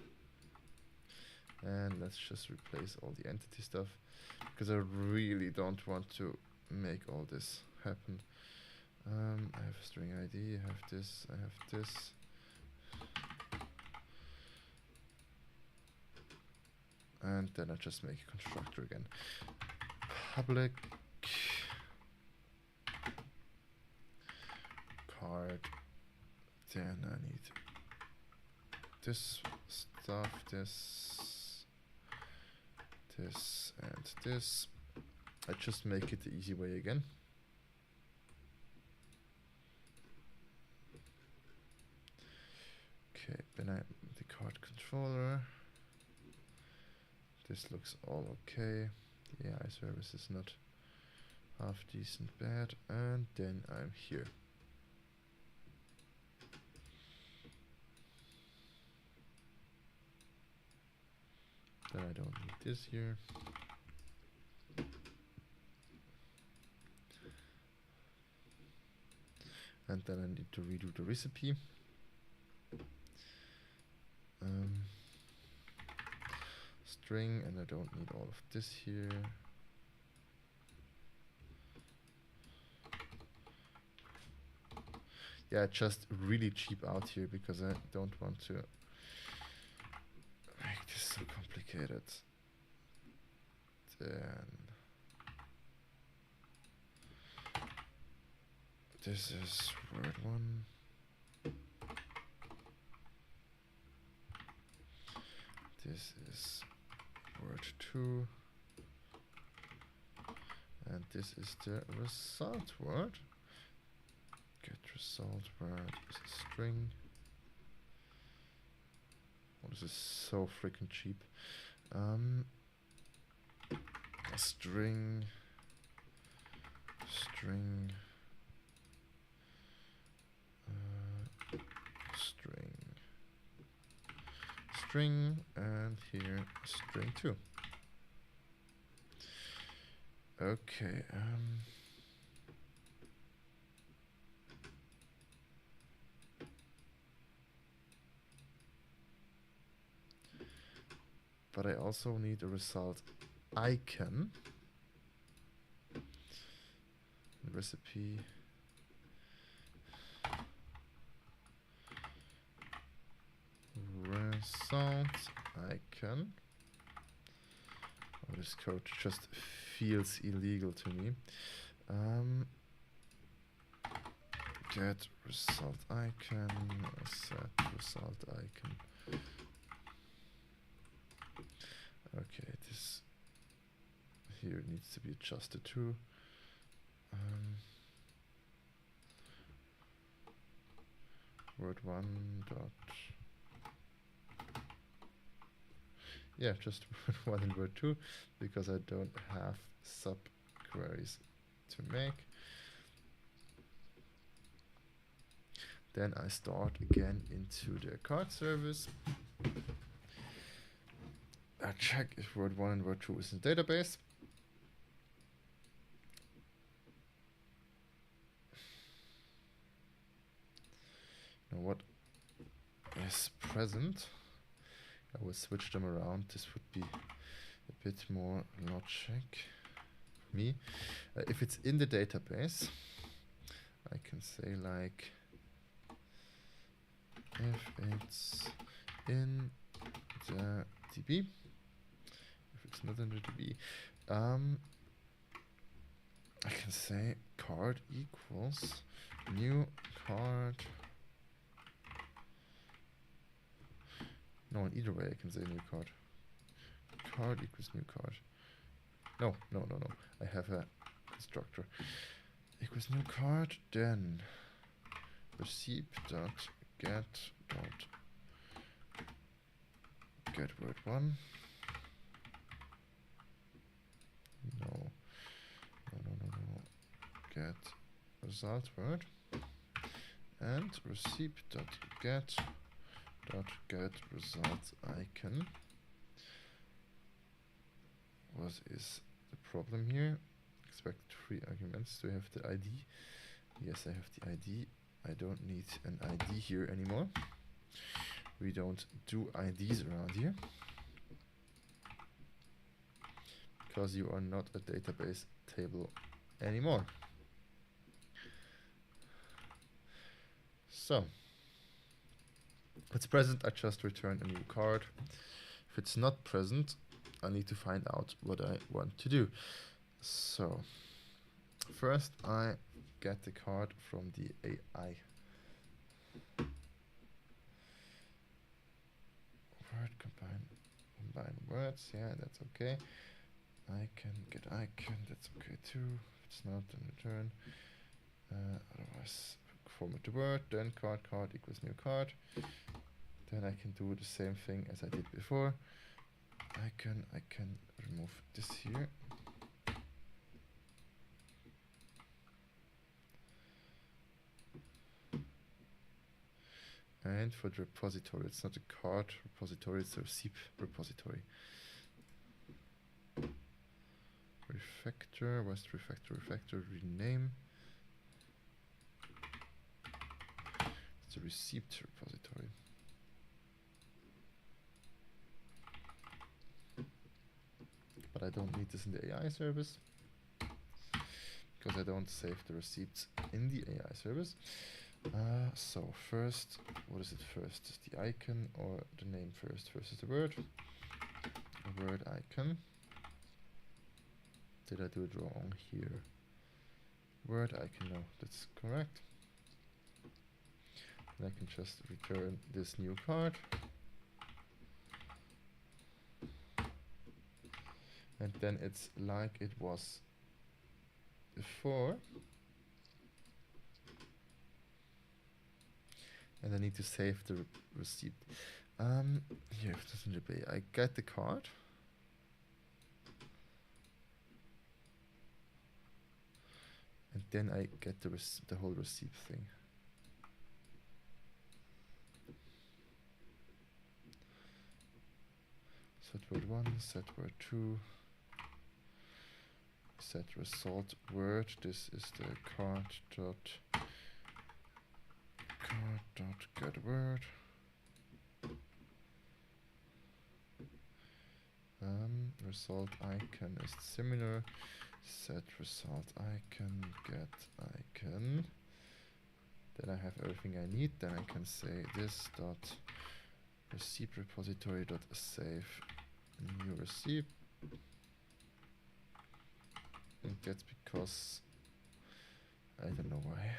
And let's just replace all the entity stuff because I really don't want to make all this happen. I have a string ID, I have this, I have this. And then I just make a constructor again. Public card. Then I need this stuff, this, and this. I just make it the easy way again. Okay, then I the card controller. This looks all okay. The AI service is not half decent bad, and then I'm here. Then I don't need this here. And then I need to redo the recipe. String, and I don't need all of this here. Yeah, just really cheap out here because I don't want to make this so complicated. Then this is word 1. This is word 2. And this is the result word. Get result word is a string. Oh, this is so freaking cheap. A string. String. String, and here string 2. Okay. But I also need a result icon. Recipe. Result icon. Oh, this code just feels illegal to me. Get result icon. Set result icon. Okay, this here needs to be adjusted too. Word 1 dot. Yeah, just word 1 and word 2 because I don't have subqueries to make. Then I start again into the card service. I check if word 1 and word 2 is in the database. Now what is present? I will switch them around. This would be a bit more logic for me. If it's in the database, I can say like if it's in the DB. If it's not in the DB, I can say card equals new card. No, in either way I can say new card. Card equals new card. No. I have a constructor. Equals new card, then receipt dot get word 1. No. Get result word and receipt dot get result icon. What is the problem here? Expect 3 arguments. Do I have the ID? Yes, I have the ID. I don't need an ID here anymore. We don't do IDs around here because you are not a database table anymore. So if it's present, I just return a new card. If it's not present, I need to find out what I want to do. So first I get the card from the AI. Word combine words, yeah, that's okay. Icon, get icon, that's okay too. If it's not, then return. Otherwise, format the word, then card equals new card. Then I can do the same thing as I did before. I can remove this here. And for the repository, it's not a card repository, it's a receipt repository. Refactor, where's the refactor? Refactor, rename. It's a receipt repository. But I don't need this in the AI service, because I don't save the receipts in the AI service. So first, what is it first? Is the icon or the name first? First is the word. A word icon. Did I do it wrong here? Word icon, no, that's correct. And I can just return this new card. And then it's like it was before. And I need to save the receipt. Here, it doesn't be. I get the card. And then I get the whole receipt thing. Set word 1, set word 2. Set result word. This is the card dot get word. Result icon is similar. Set result icon, get icon. Then I have everything I need. Then I can say this dot receipt repository dot save new receipt. And that's because I don't know why.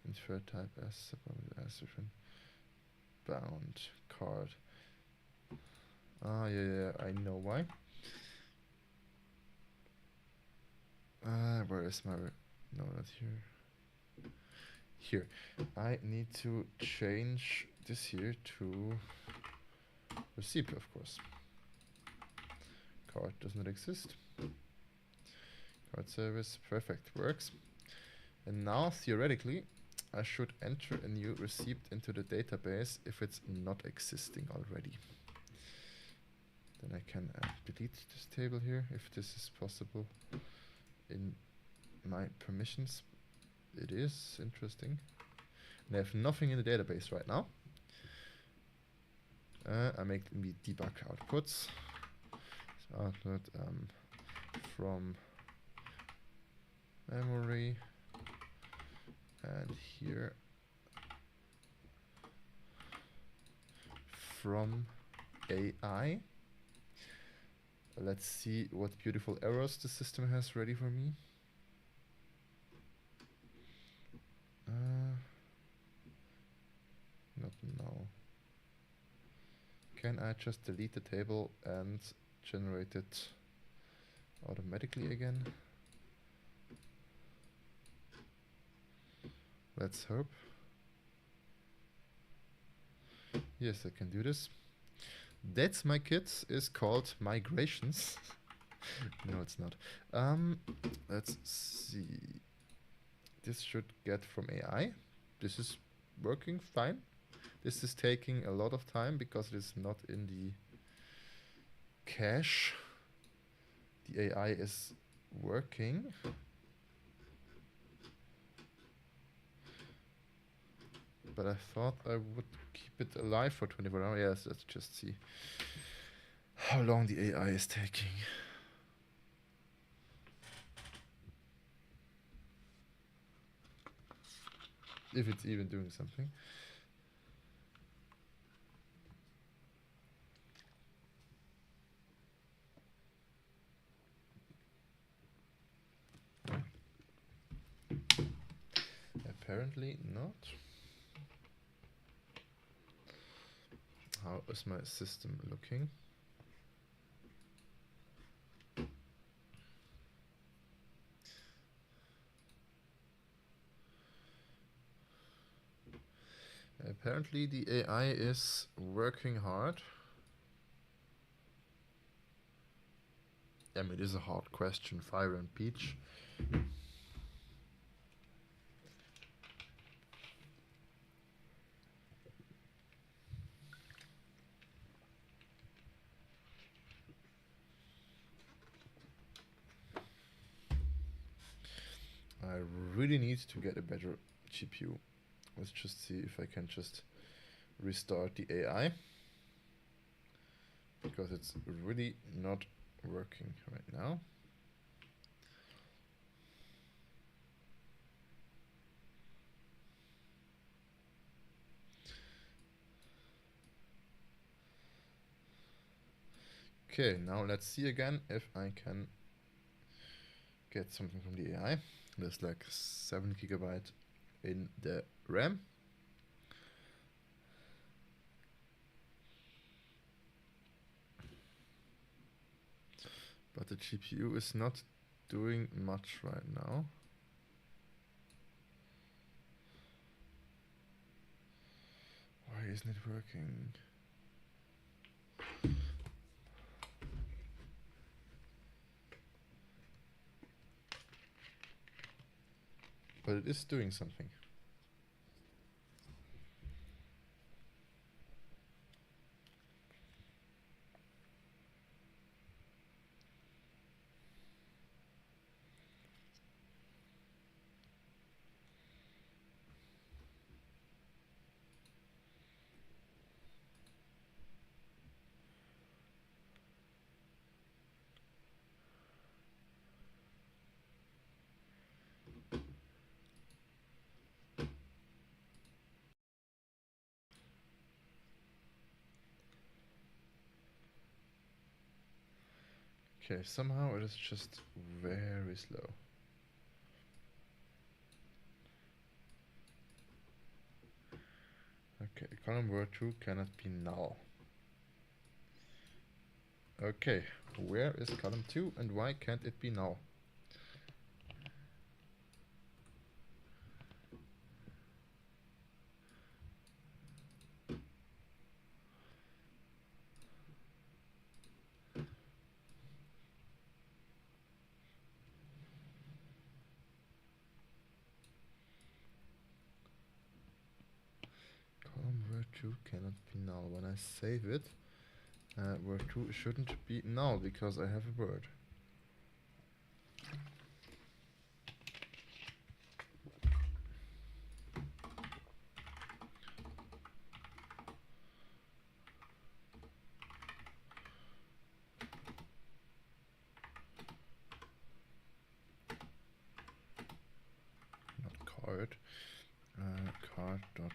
Insert type as different bound card. Yeah, I know why. Where is my no, not here. Here. I need to change this here to receipt, of course. Card does not exist. Card service, perfect, works. And now theoretically I should enter a new receipt into the database if it's not existing already. Then I can delete this table here if this is possible in my permissions. It is interesting. And I have nothing in the database right now. I make me debug outputs. So output from memory, and here from AI. Let's see what beautiful errors the system has ready for me. Not now. Can I just delete the table and generate it automatically again? Let's hope. Yes, I can do this. That's my kit is called migrations. No, it's not. Let's see. This should get from AI. This is working fine. This is taking a lot of time because it is not in the cache. The AI is working. But I thought I would keep it alive for 24 hours. Yes, let's just see how long the AI is taking. If it's even doing something. Apparently not. How is my system looking? Apparently the AI is working hard. I mean, it is a hard question, Fire and Peach. I really need to get a better GPU. Let's just see if I can just restart the AI, because it's really not working right now. Okay, now let's see again if I can get something from the AI. There's like 7 GB in the RAM. But the GPU is not doing much right now. Why isn't it working? But it is doing something. Okay, somehow it is just very slow. Okay, column word 2 cannot be null. Okay, where is column 2 and why can't it be null? Column word 2 cannot be null. When I save it, word 2 shouldn't be null because I have a word. Not card. Card dot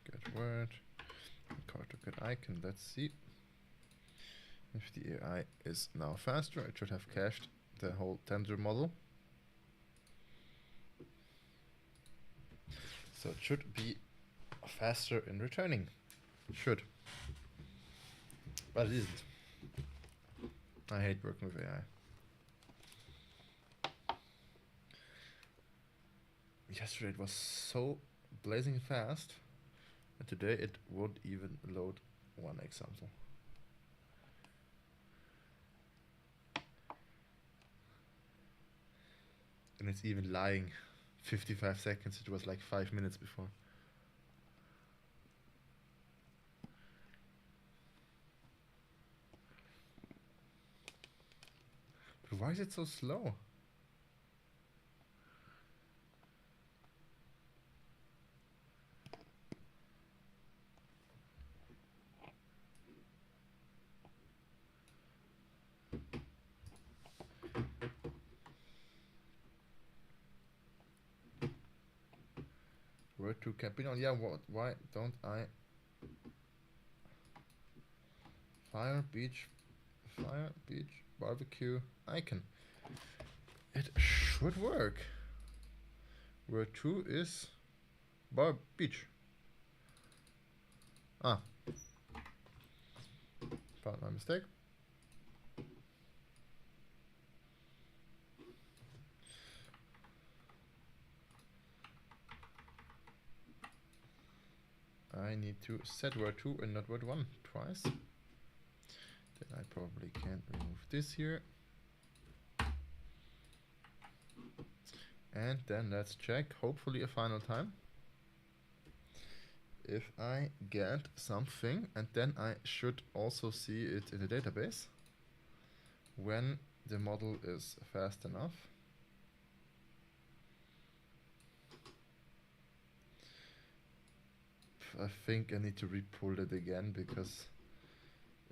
get word. Card dot get icon. Let's see if the AI is now faster. It should have cached the whole tensor model. So it should be faster in returning. It should. But it isn't. I hate working with AI. Yesterday it was so blazing fast, and today it won't even load one example. And it's even lying 55 seconds. It was like 5 minutes before. But why is it so slow? Word to capital. Yeah, what? Why don't I? Fire, beach, barbecue, icon. It should work. Word 2 is beach. Ah. Found my mistake. I need to set word 2 and not word 1 twice. Then I probably can remove this here. And then let's check, hopefully a final time, if I get something, and then I should also see it in the database when the model is fast enough. I think I need to repull it again because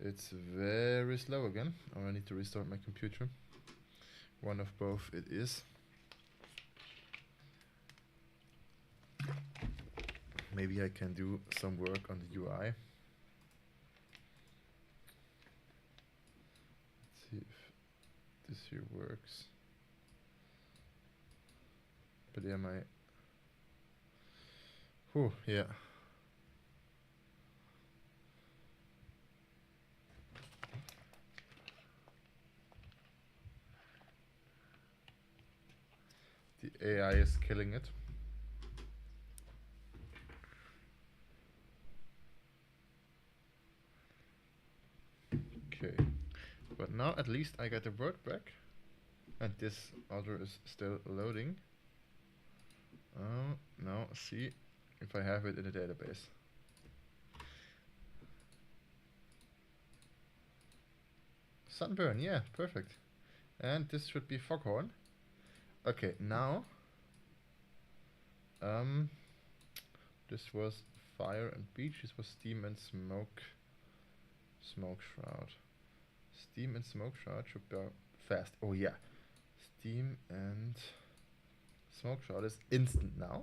it's very slow again. Or I need to restart my computer. One of both it is. Maybe I can do some work on the UI. Let's see if this here works. But yeah, yeah. The AI is killing it. Okay. But now at least I got the word back. And this other is still loading. Oh, now see if I have it in the database. Sunburn, yeah, perfect. And this should be foghorn. Okay, now this was fire and beach, this was steam and smoke shroud. Steam and smoke shroud should go fast. Oh yeah. Steam and smoke shroud is instant now,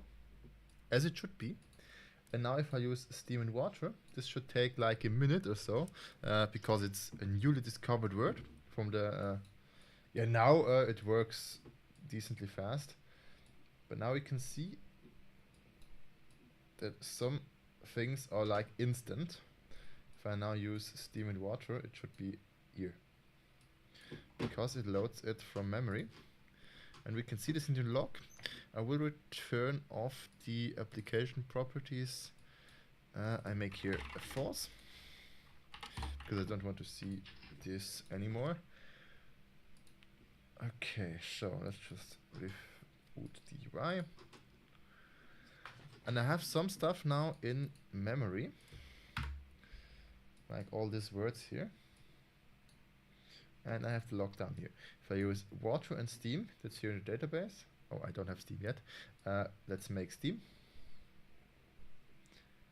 as it should be. And now if I use steam and water, this should take like a minute or so, because it's a newly discovered word from the... yeah, now it works decently fast. But now we can see that some things are like instant. If I now use steam and water, it should be here. Because it loads it from memory. And we can see this in the log. I will return off the application properties. I make here a false, because I don't want to see this anymore. Okay, so let's just reboot the UI. And I have some stuff now in memory, like all these words here. And I have the lockdown here. If I use water and steam, that's here in the database. Oh, I don't have steam yet. Let's make steam.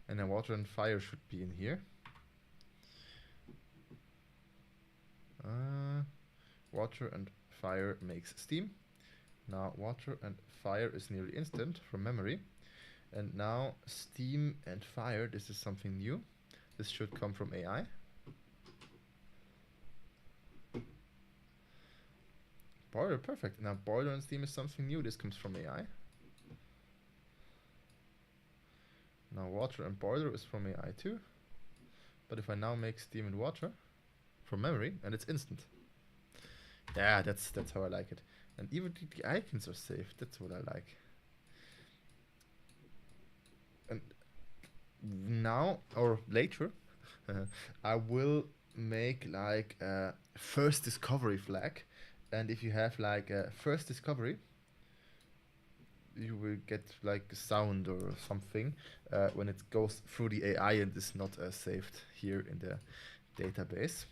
And then water and fire should be in here. Water and fire makes steam. Now water and fire is nearly instant from memory. And now steam and fire, this is something new. This should come from AI. Boiler, perfect. Now boiler and steam is something new. This comes from AI. Now water and boiler is from AI too. But if I now make steam and water from memory, and it's instant. Yeah, that's how I like it. And even the icons are saved. That's what I like. And now or later, I will make like a first discovery flag. And if you have like a first discovery, you will get like a sound or something when it goes through the AI and is not saved here in the database.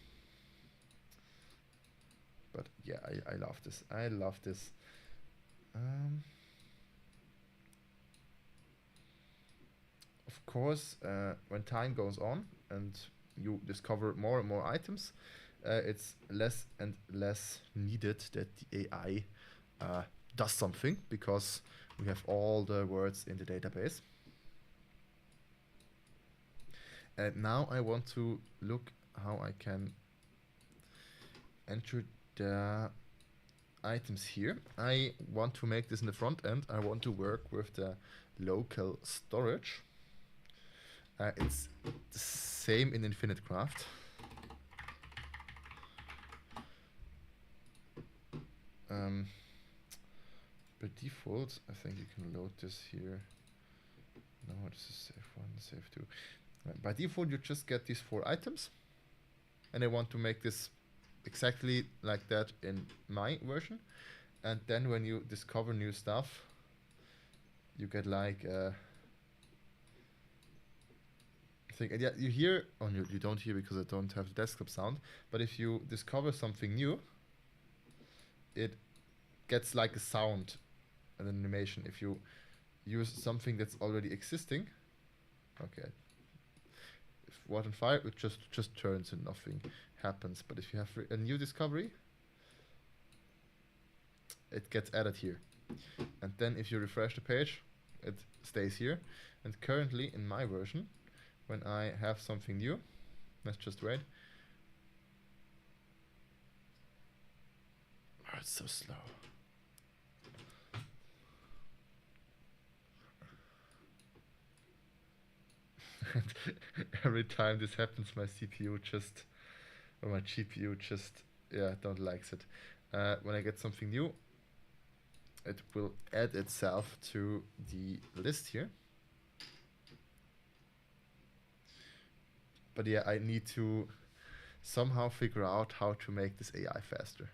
But yeah, I love this. I love this. Of course, when time goes on and you discover more and more items, it's less and less needed that the AI does something, because we have all the words in the database. And now I want to look how I can enter the items here. I want to make this in the front end. I want to work with the local storage. It's the same in Infinite Craft. By default, I think you can load this here. No, this is save 1, save 2. By default, you just get these 4 items. And I want to make this exactly like that in my version. And then when you discover new stuff, you get like thing. And yeah, you hear, oh, you don't hear because I don't have the desktop sound, but if you discover something new, it gets like a sound, an animation. If you use something that's already existing, okay, water and fire, it just turns and nothing happens. But if you have a new discovery, it gets added here. And then if you refresh the page, it stays here. And currently in my version, when I have something new, let's just wait. Oh, it's so slow. Every time this happens, my CPU just, or my GPU just, don't likes it. When I get something new, it will add itself to the list here. But yeah, I need to somehow figure out how to make this AI faster,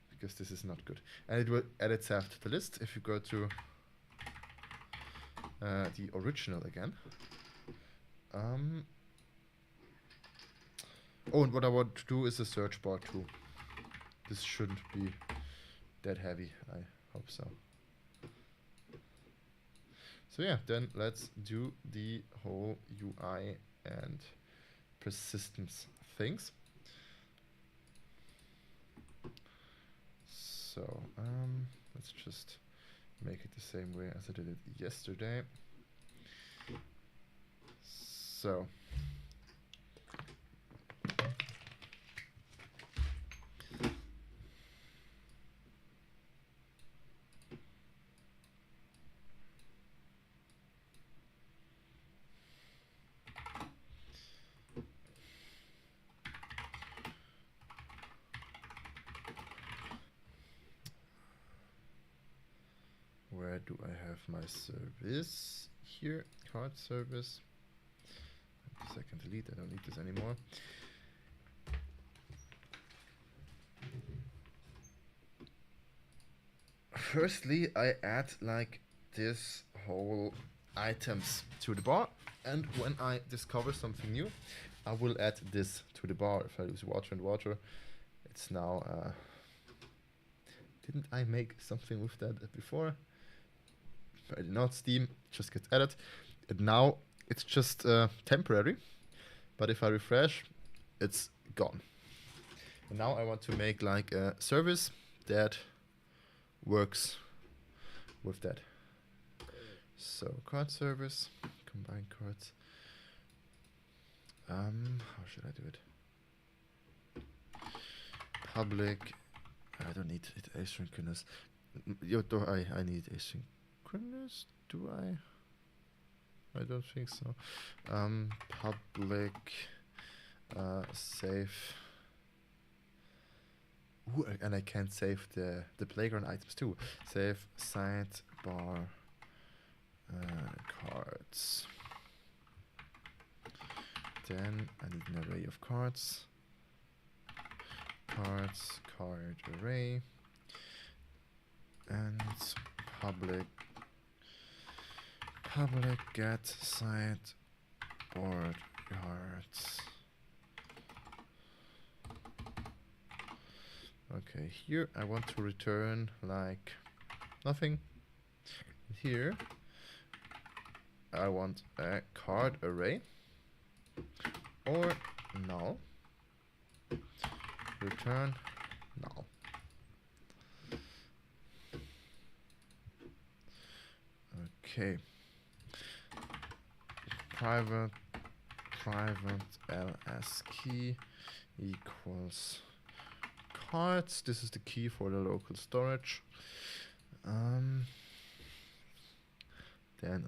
because this is not good. And it will add itself to the list. If you go to the original again. Oh, and what I want to do is a search bar too. This shouldn't be that heavy, I hope so. So yeah, then let's do the whole UI and persistence things. So let's just make it the same way as I did it yesterday. So where do I have my service? Here, card service. This I can delete, I don't need this anymore. Firstly, I add like this whole items to the bar, and when I discover something new, I will add this to the bar. If I use water and water, it's now didn't I make something with that before? I did not. Steam just gets added, and now it's just temporary, but if I refresh, it's gone. And now I want to make like a service that works with that. So card service, combine cards. How should I do it? Public. I don't need it asynchronous. I need asynchronous. Do I? I don't think so. Public. Save. Ooh, and I can save the playground items too. Save sidebar cards. Then I need an array of cards. Cards, card array. And public get sideboard cards. Okay, here I want to return like nothing. Here I want a card array or null. Return null. Okay. Private ls key equals cards. This is the key for the local storage. Then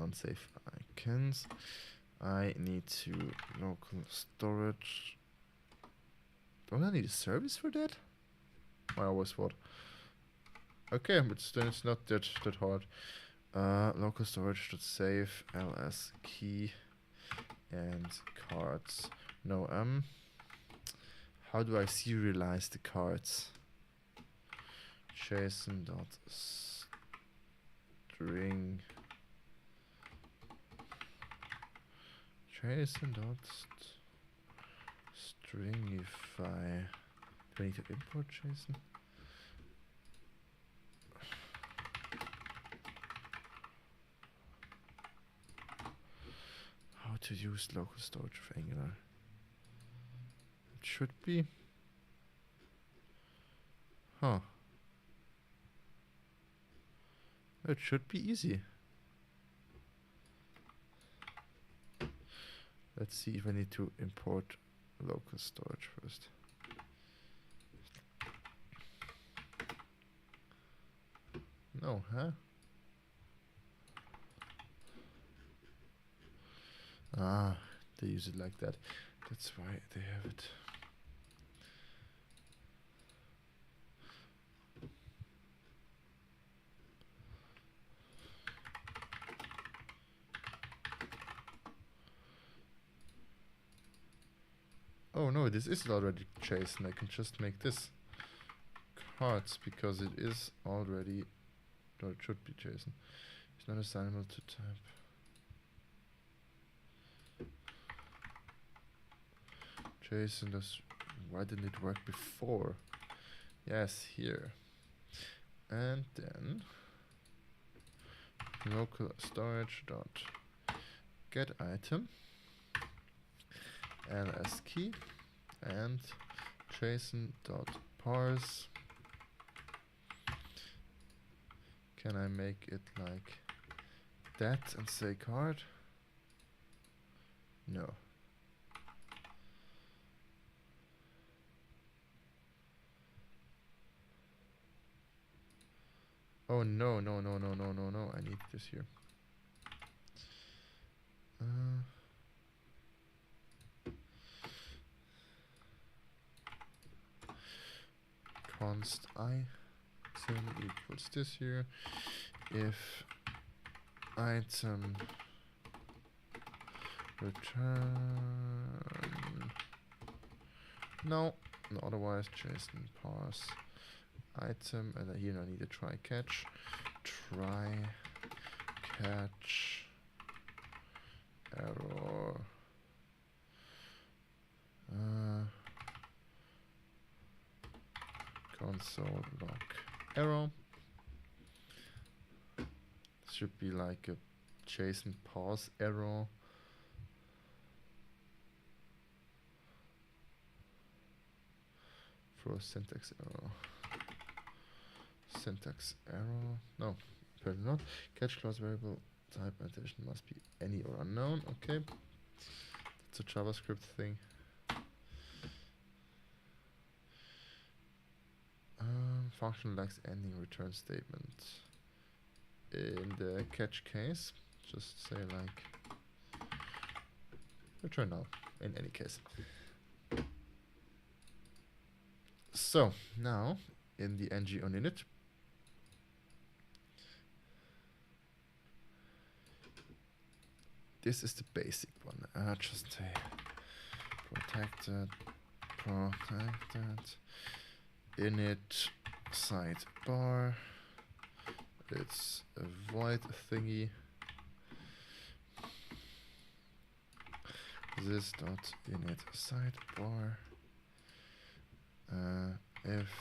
on save icons, I need to local storage. Don't I need a service for that? I always thought. Okay, but then it's not that hard. Local storage should save ls key and cards. No, how do I serialize the cards? JSON.string JSON.stringify. Do I need to import JSON? How to use local storage of Angular? It should be. Huh. It should be easy. Let's see if I need to import local storage first. No, huh? Ah, they use it like that. That's why they have it. Oh no, this is already JSON. I can just make this cards because it is already, or it should be JSON. It's not assignable to type. JSON does. Why didn't it work before? Yes, here. And then local storage dot get item ls key and JSON dot parse. Can I make it like that and say card? No. Oh no, no, no, no, no, no, no. I need this here. Const item equals this here. If item return no, otherwise JSON parse item, and then here I need a try catch error console log error. Should be like a JSON parse error. For syntax error. Syntax error. No, apparently not. Catch class variable type annotation must be any or unknown. Okay. That's a JavaScript thing. Function lacks ending return statement. In the catch case, just say like return null in any case. So now in the ng on init, this is the basic one. Just say protected init sidebar. It's a void thingy. This dot init sidebar. If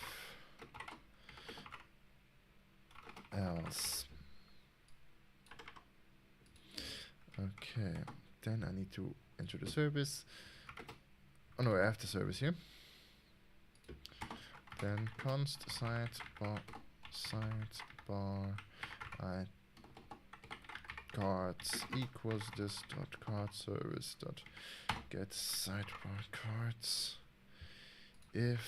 else. Okay, then I need to enter the service. Oh no, I have the service here. Then const sidebar I cards equals this dot card service dot get sidebar cards. If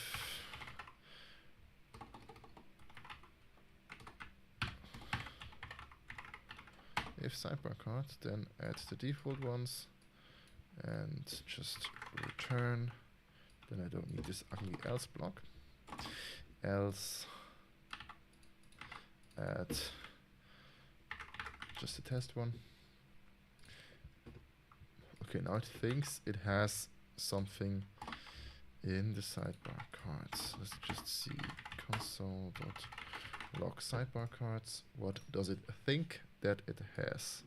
sidebar cards, then add the default ones and just return. Then I don't need this ugly else block. Else add just a test one. Okay, now it thinks it has something in the sidebar cards. Let's just see console.log sidebar cards. What does it think that it has?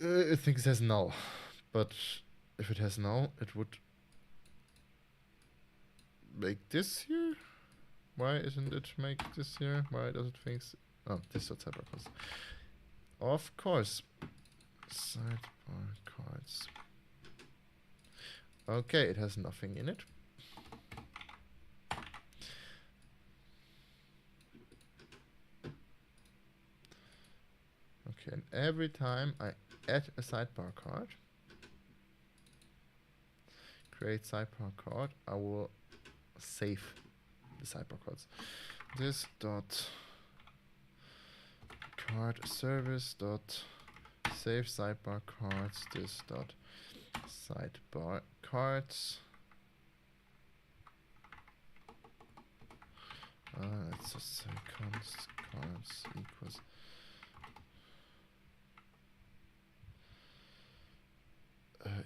It thinks it has null, but if it has null, it would make this here? Why isn't it make this here? Why does it think? Oh, this is what sidebar cards. Of course. Sidebar cards. Okay, it has nothing in it. Okay, and every time I add a sidebar card, create sidebar card, I will save the sidebar cards. This dot card service dot save sidebar cards. This dot sidebar cards. Let's just say const cards equals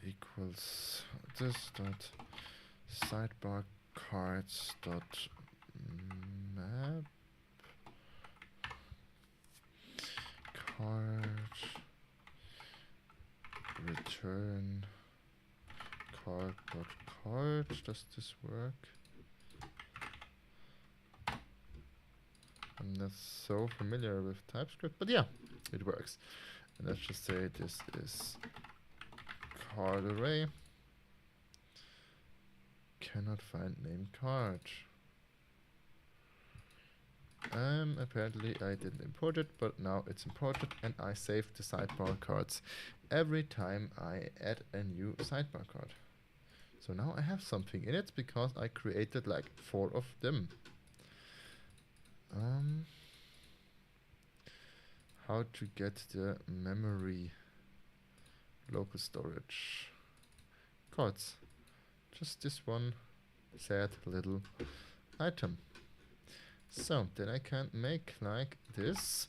equals this dot sidebar cards dot map card return card dot card. Does this work? I'm not so familiar with TypeScript, but yeah, it works. And let's just say this is card array. Cannot find name card. Apparently I didn't import it, but now it's imported, and I save the sidebar cards every time I add a new sidebar card. So now I have something in it because I created like 4 of them. How to get the memory local storage cards. Just this one sad little item. So then I can make like this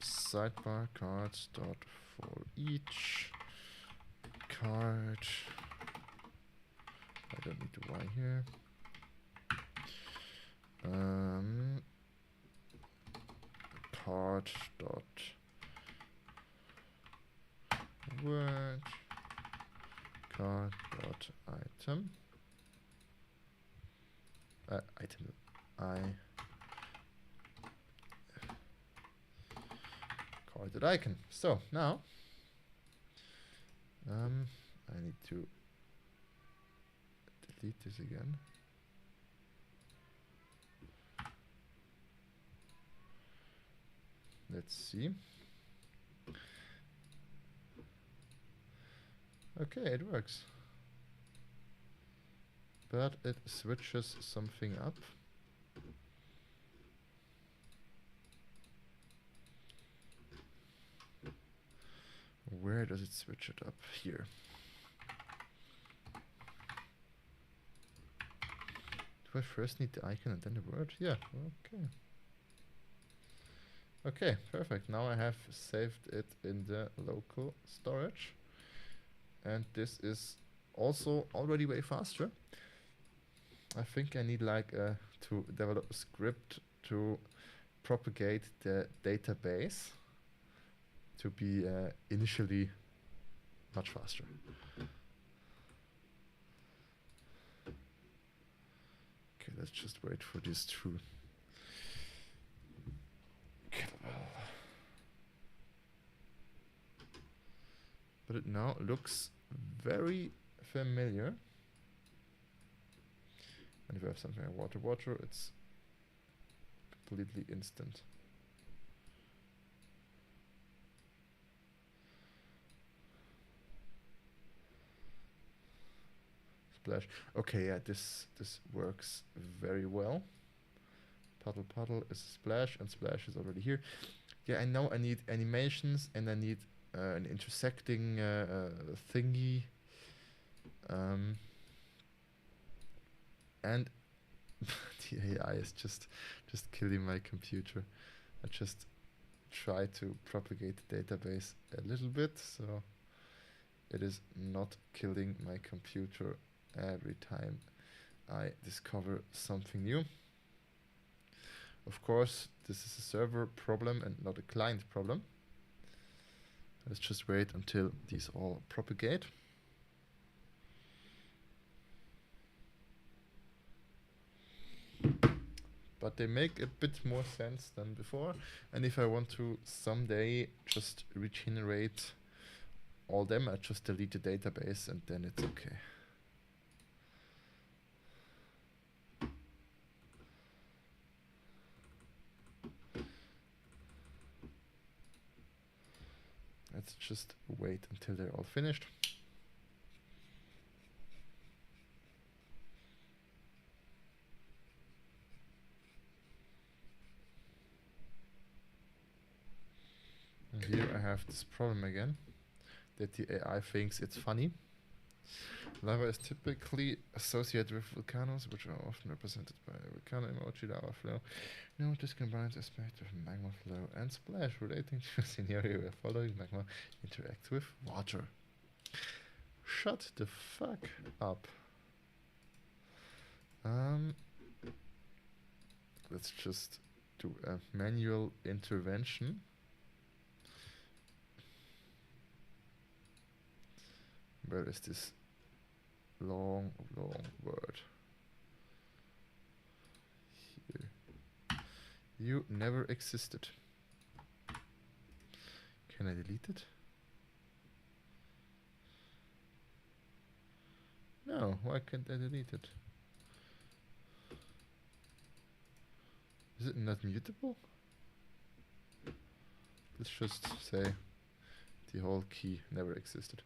sidebar cards dot for each card. I don't need the y here. Card dot word card dot item item I card dot icon. So now I need to delete this again. Let's see. Okay, it works. But it switches something up. Where does it switch it up? Here. Do I first need the icon and then the word? Yeah, okay. Okay, perfect. Now I have saved it in the local storage. And this is also already way faster. I think I need like to develop a script to propagate the database to be initially much faster. Okay, let's just wait for this to but it now looks very familiar. And if we have something like water, it's completely instant. Splash. Okay, yeah, this works very well. Puddle is splash, and splash is already here. Yeah, I know I need animations, and I need an intersecting thingy. And the AI is just killing my computer. I just try to propagate the database a little bit, so it is not killing my computer every time I discover something new. Of course, this is a server problem and not a client problem. Let's just wait until these all propagate. but they make a bit more sense than before. And if I want to someday just regenerate all them, I just delete the database and then it's okay. Let's just wait until they're all finished. And here I have this problem again, that the AI thinks it's funny. Lava is typically associated with volcanoes, which are often represented by a volcano emoji, lava flow. No, this combines aspects of magma flow and splash, relating to a scenario where following magma interacts with water. Shut the fuck up. Let's just do a manual intervention. Where is this long word? Here. You never existed. Can I delete it? No, why can't I delete it? Is it not mutable? Let's just say the whole key never existed.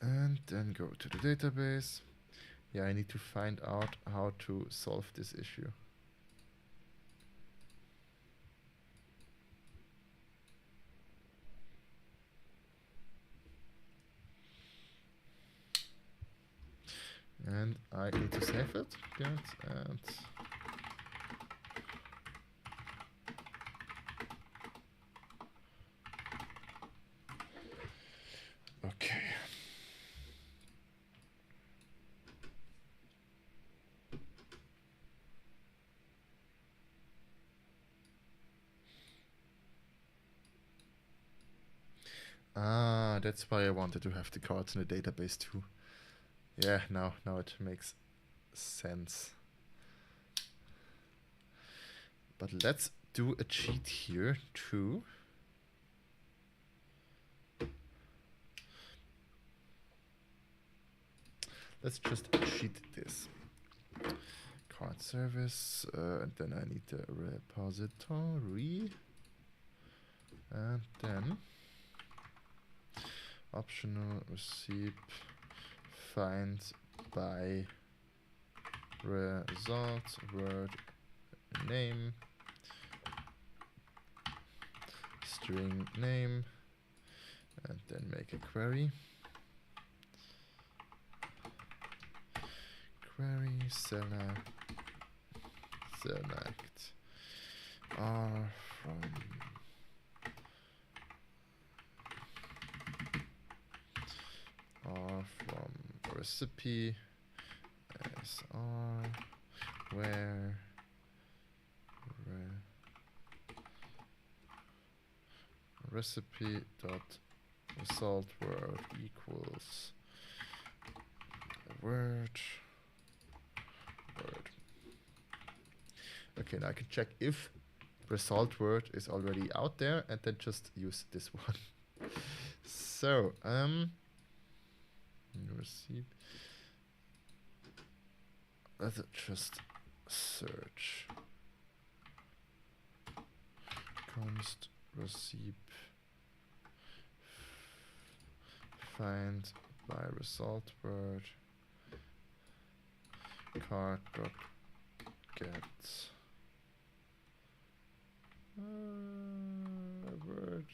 And then go to the database. Yeah, I need to find out how to solve this issue. And I need to save it. Good. And okay. Ah, that's why I wanted to have the cards in the database too. Yeah, now it makes sense. But let's do a cheat here too. Let's just cheat this. Card service, and then I need the repository. And then optional receipt find by result word name string name, and then make a query. Query select R from recipe sr where recipe dot result word equals word. Okay, now I can check if result word is already out there and then just use this one. So, receive. Let's just search const receive find by result word card dot get word.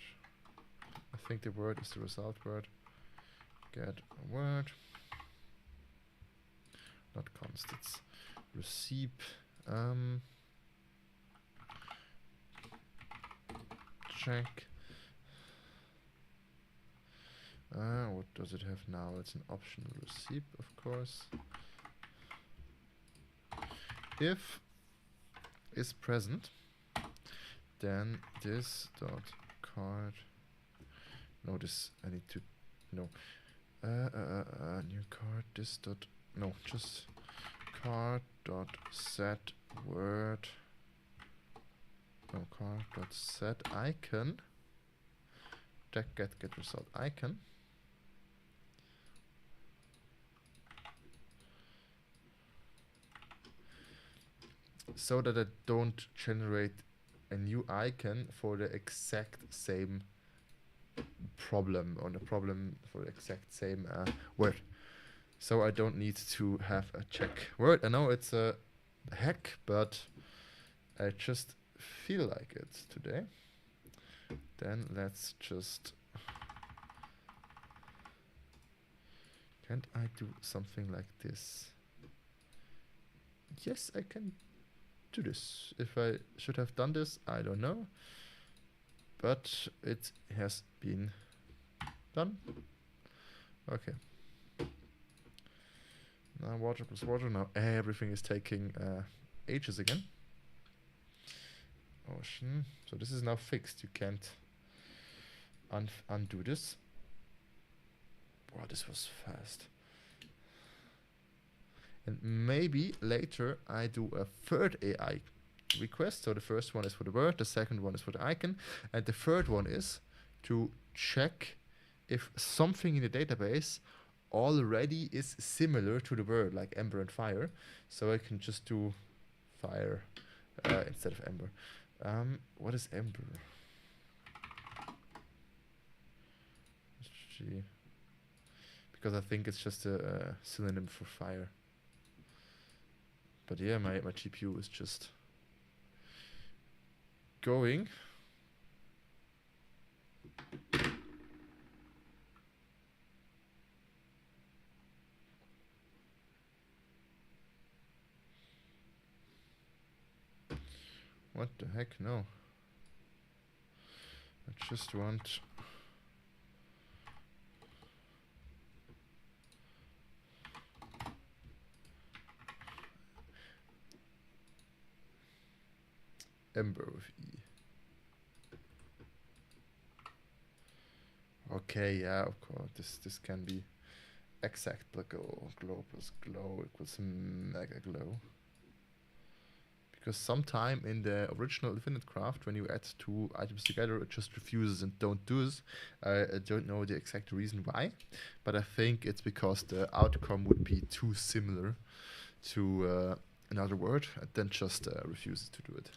I think the word is the result word. Get word. Not const, it's receive. Check. What does it have now? It's an optional receipt, of course. If is present, then this dot card. No, this I need to no. New card. This dot no, just card dot set word dot set icon get result icon so that I don't generate a new icon for the exact same problem, or the problem for the exact same word. So I don't need to have a check word. I know it's a hack, but I just feel like it today. Then let's just... Can't I do something like this? Yes, I can do this. If I should have done this, I don't know. But it has been done. Okay. Now water plus water. Now everything is taking ages again. Ocean. So this is now fixed. You can't undo this. Wow, this was fast. And maybe later I do a third AI request. So the first one is for the word, the second one is for the icon, and the third one is to check if something in the database already is similar to the word, like ember and fire. So I can just do fire instead of ember. What is ember? Because I think it's just a synonym for fire. But yeah, my GPU is just going. What the heck? No. I just want... Ember with E. Okay, yeah, of course. This can be exact glow plus glow equals mega glow. Because sometime in the original Infinite Craft, when you add two items together, it just refuses and don't do this. I don't know the exact reason why, but I think it's because the outcome would be too similar to another word, and then just refuses to do it.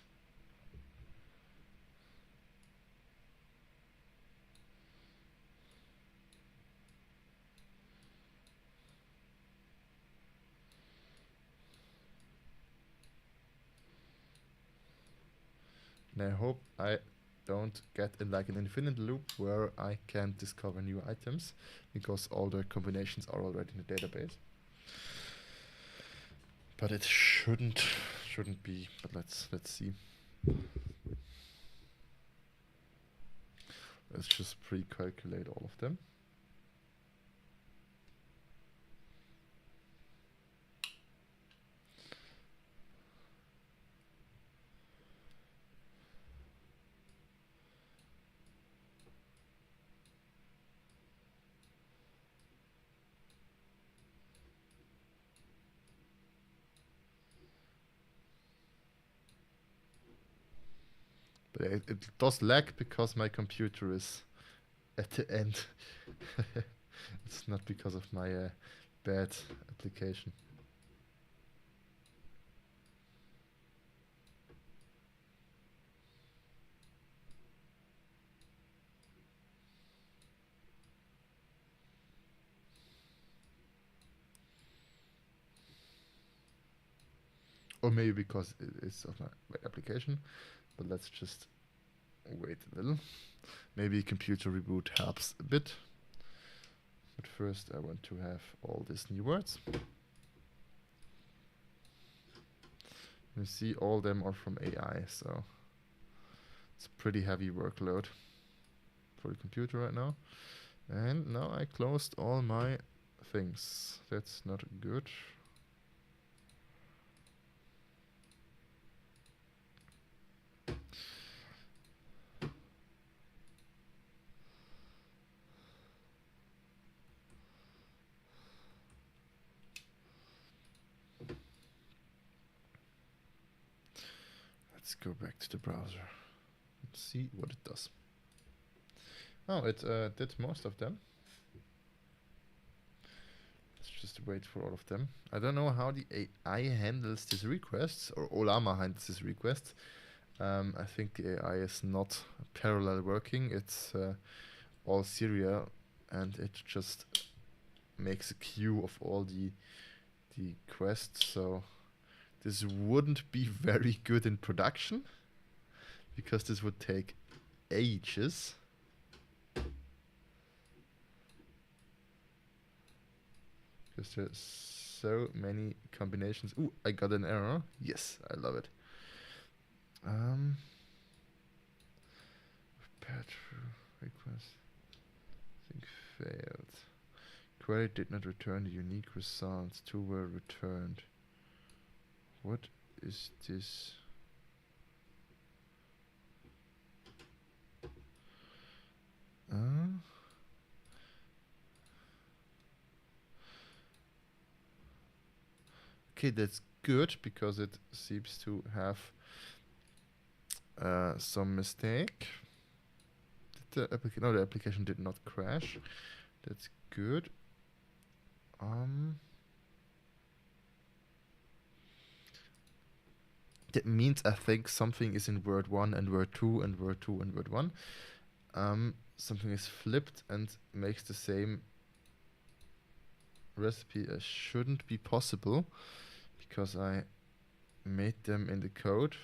And I hope I don't get in like an infinite loop where I can't discover new items because all the combinations are already in the database. But it shouldn't be. But let's see. Let's just pre-calculate all of them. But it does lag because my computer is at the end. It's not because of my bad application. Or maybe because it is of my application. But let's just wait a little. Maybe computer reboot helps a bit. But first I want to have all these new words. You see, all of them are from AI, so it's a pretty heavy workload for the computer right now. And now I closed all my things. That's not good. Let's go back to the browser and see what it does. Oh, it did most of them. Let's just wait for all of them. I don't know how the AI handles these requests, or Ollama handles these requests. I think the AI is not parallel working. It's all serial, and it just makes a queue of all the quests. So this wouldn't be very good in production, because this would take ages. Because there's so many combinations. Ooh, I got an error. Yes, I love it. Patch request. I think failed. Query did not return the unique results. Two were returned. What is this? Okay, that's good, because it seems to have some mistake. The application did not crash. That's good. That means I think something is in word 1 and word 2 and word 2 and word 1. Something is flipped and makes the same recipe as shouldn't be possible, because I made them in the code.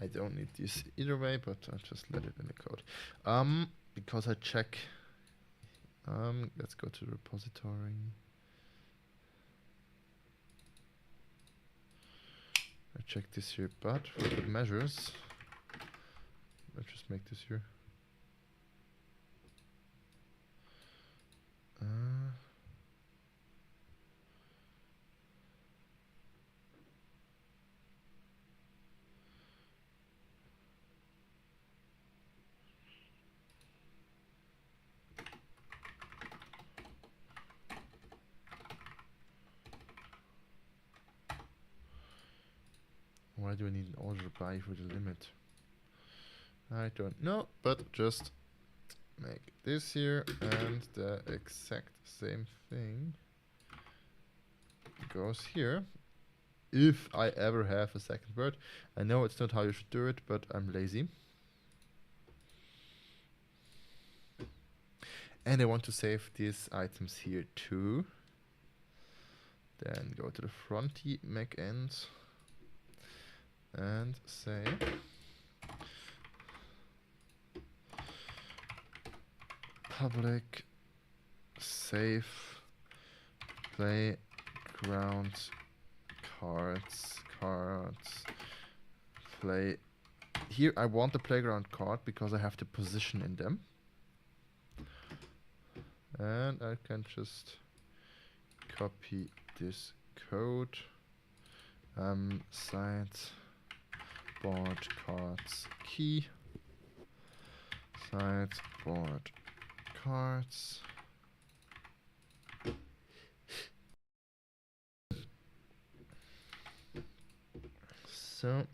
I don't need this either way, but I'll just let it in the code. Because I check. Let's go to the repository. I check this here, but for the measures, let's just make this here. Why do I need an order by for the limit? I don't know, but just make this here, and the exact same thing goes here. If I ever have a second word. I know it's not how you should do it, but I'm lazy. And I want to save these items here too. Then go to the fronty backend and say public save playground cards play. Here I want the playground card because I have the position in them. And I can just copy this code. Sideboard cards key. Sideboard cards. So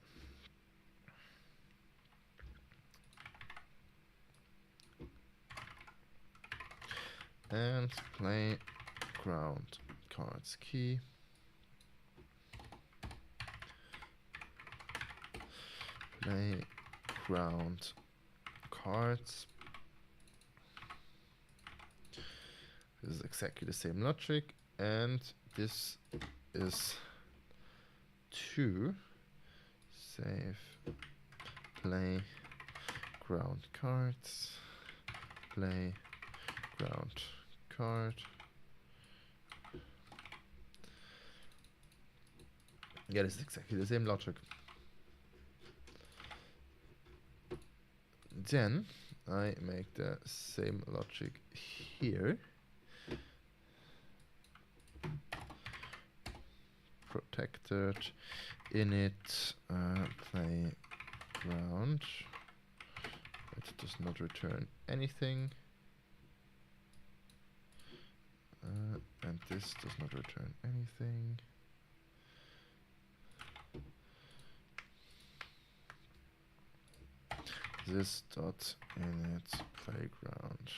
and playground cards key. Playground cards. This is exactly the same logic, and this is to save playground cards, playground card. Yeah, this is exactly the same logic. Then I make the same logic here. protected init playground. It does not return anything. And this does not return anything. This dot init playground.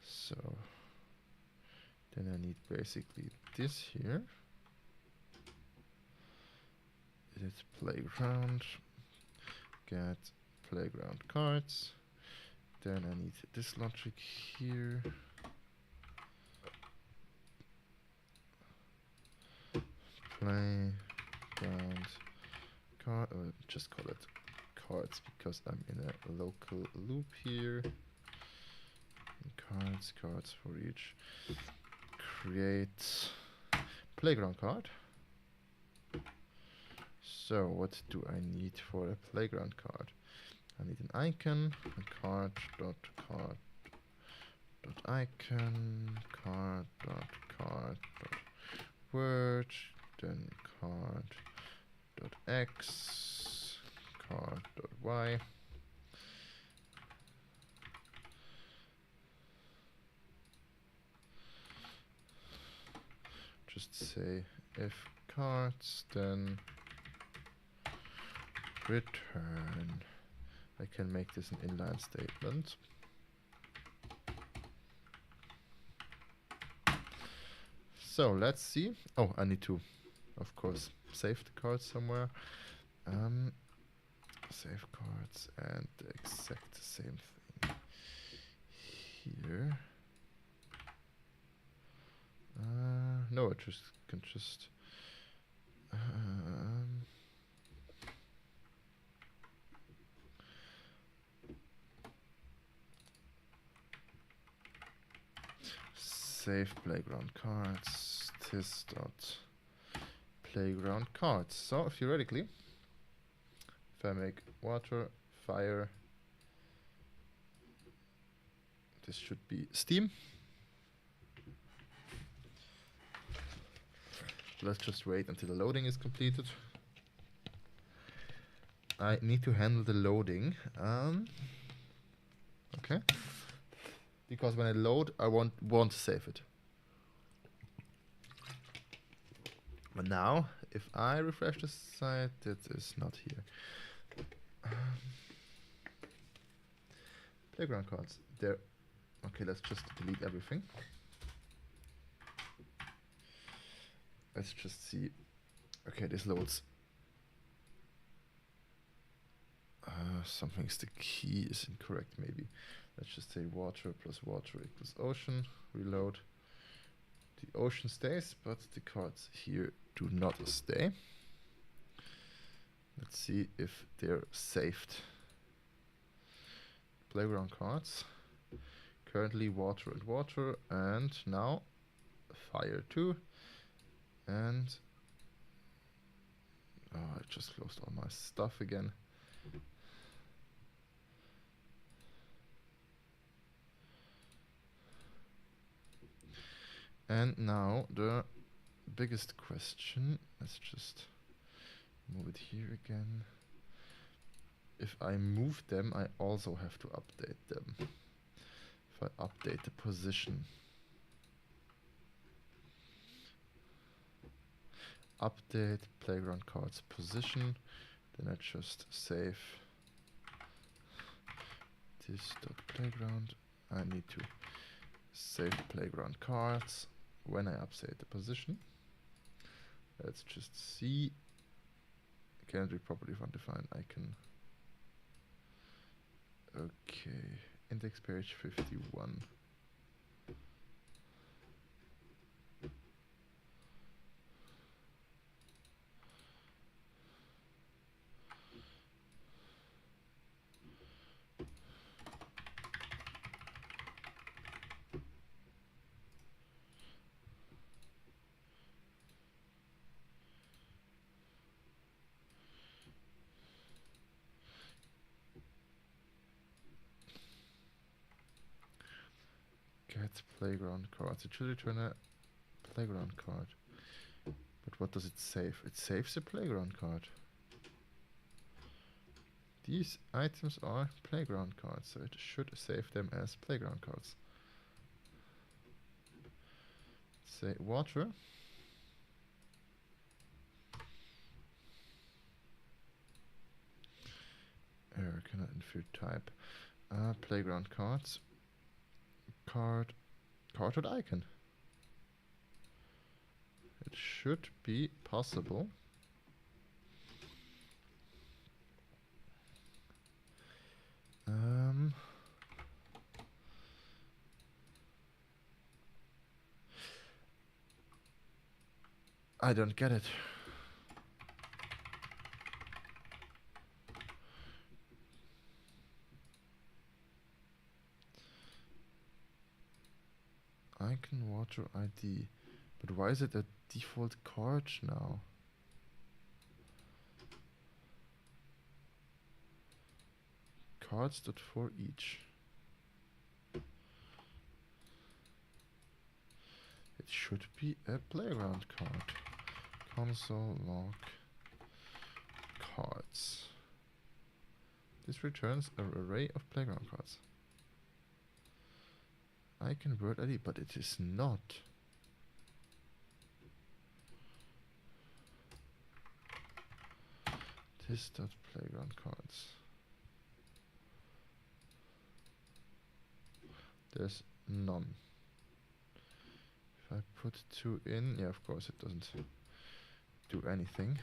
So then I need basically this here. It's playground. Get playground cards. Then I need this logic here. Playground card, or just call it cards because I'm in a local loop here. Cards for each. Create playground card. So what do I need for a playground card? I need an icon, a card dot icon, card dot word, then card dot x, card dot y. Just say if cards, then return. I can make this an inline statement. So let's see. Oh, I need to, of course, save the cards somewhere. Save cards and the exact same thing here. No, I just can just save playground cards. This dot playground cards. So theoretically, if I make water, fire, this should be Steam. Let's just wait until the loading is completed. I need to handle the loading. Okay. Because when I load, I want to save it. But now, if I refresh the site, it is not here. Playground cards. There. Okay, let's just delete everything. Let's just see. Okay, this loads. Something's the key is incorrect, maybe. Let's just say water plus water equals ocean. Reload. The ocean stays, but the cards here do not stay. Let's see if they're saved. Playground cards. Currently water and water, and now fire 2. And I just closed all my stuff again. And now the biggest question, let's just move it here again. If I move them, I also have to update them. If I update the position. Update playground cards position, then I just save this dot playground. I need to save playground cards when I update the position. Let's just see. Can't be properly undefined icon. Okay, index page 51. playground cards. It should return a playground card. But what does it save? It saves a playground card. These items are playground cards, so it should save them as playground cards. Say water. Error cannot infer type. Playground cards. Card with icon. It should be possible. I don't get it. Icon water ID. But why is it a default card now? Cards.for each. It should be a playground card. Console log cards. This returns an array of playground cards. Icon word ID, but it is not. This dot playground cards. There's none. If I put 2 in, yeah, of course it doesn't do anything.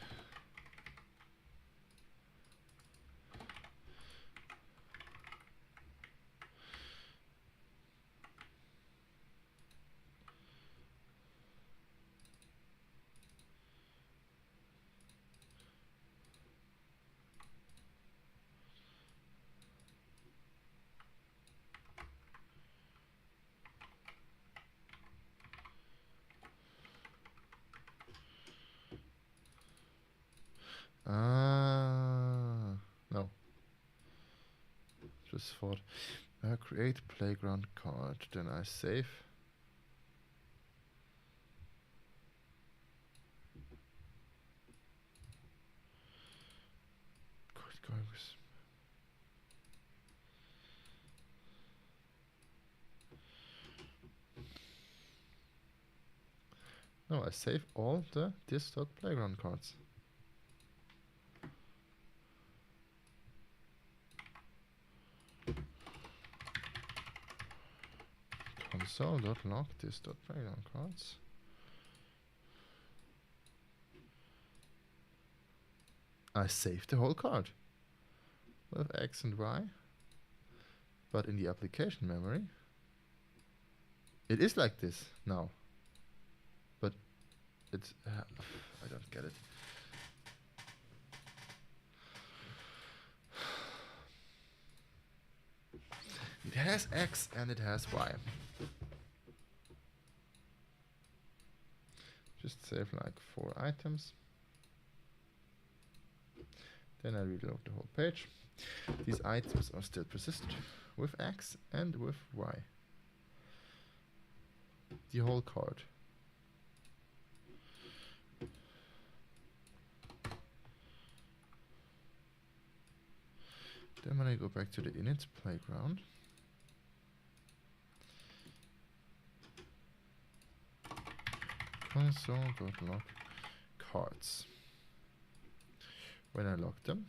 No. Just thought. Create playground card. Then I save. No, I save all the this.playground cards. Console.log this.playground cards. I saved the whole card with X and Y, but in the application memory it is like this now, but it's I don't get it. It has X and it has Y. Just save like 4 items. Then I reload the whole page. These items are still persisted with X and with Y. The whole card. Then when I go back to the init playground, console.log cards. When I log them,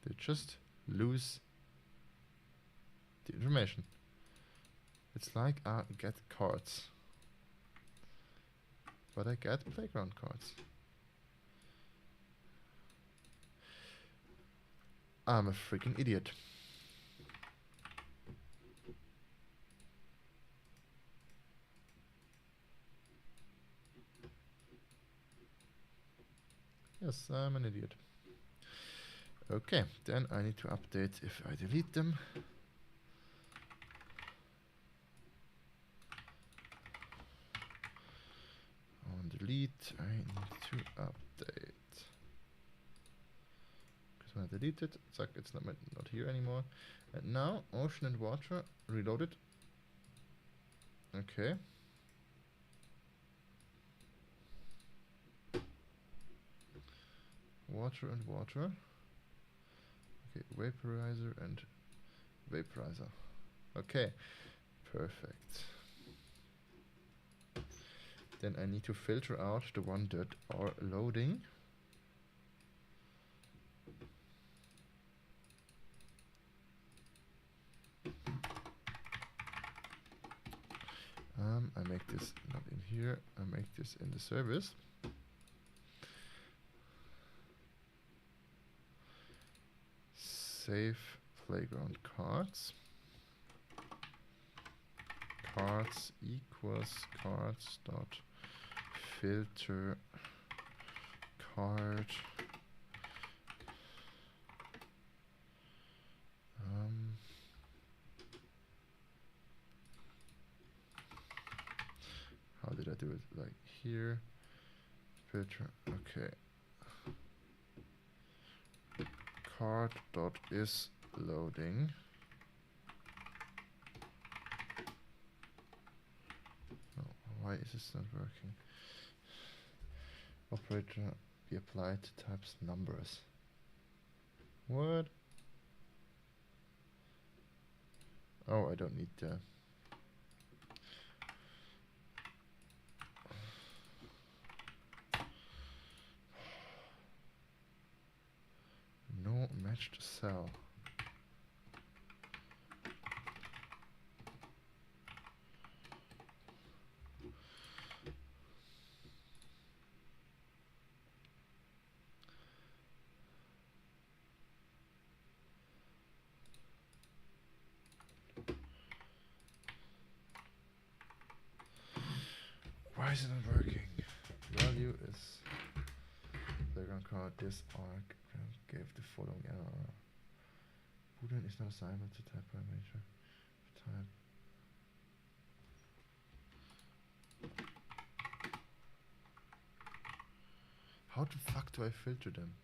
they just lose the information. It's like I get cards, but I get playground cards. I'm a freaking idiot. Yes, I'm an idiot. Okay, then I need to update if I delete them. On delete, I need to update. Because when I delete it's like it's not here anymore. And now, ocean and water, reloaded. Okay. Water and water. Okay, vaporizer and vaporizer. Okay, perfect. Then I need to filter out the one that are loading. I make this not in here, I make this in the service. Save playground cards. Cards equals cards dot filter card. How did I do it? Like here, filter. Okay. Card dot is loading. Oh, why is this not working? Operator be applied to types numbers. What? Oh, I don't need the. No matched cell. Why is it not working? Value is playground card. This arc gave the following error. Boolean is not assignable to type parameter. Type. How the fuck do I filter them?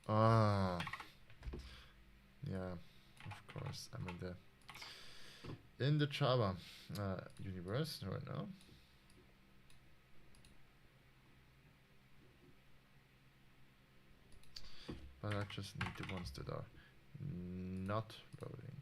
Ah, yeah, of course. I'm in the Java universe right now. But I just need the ones that are not loading.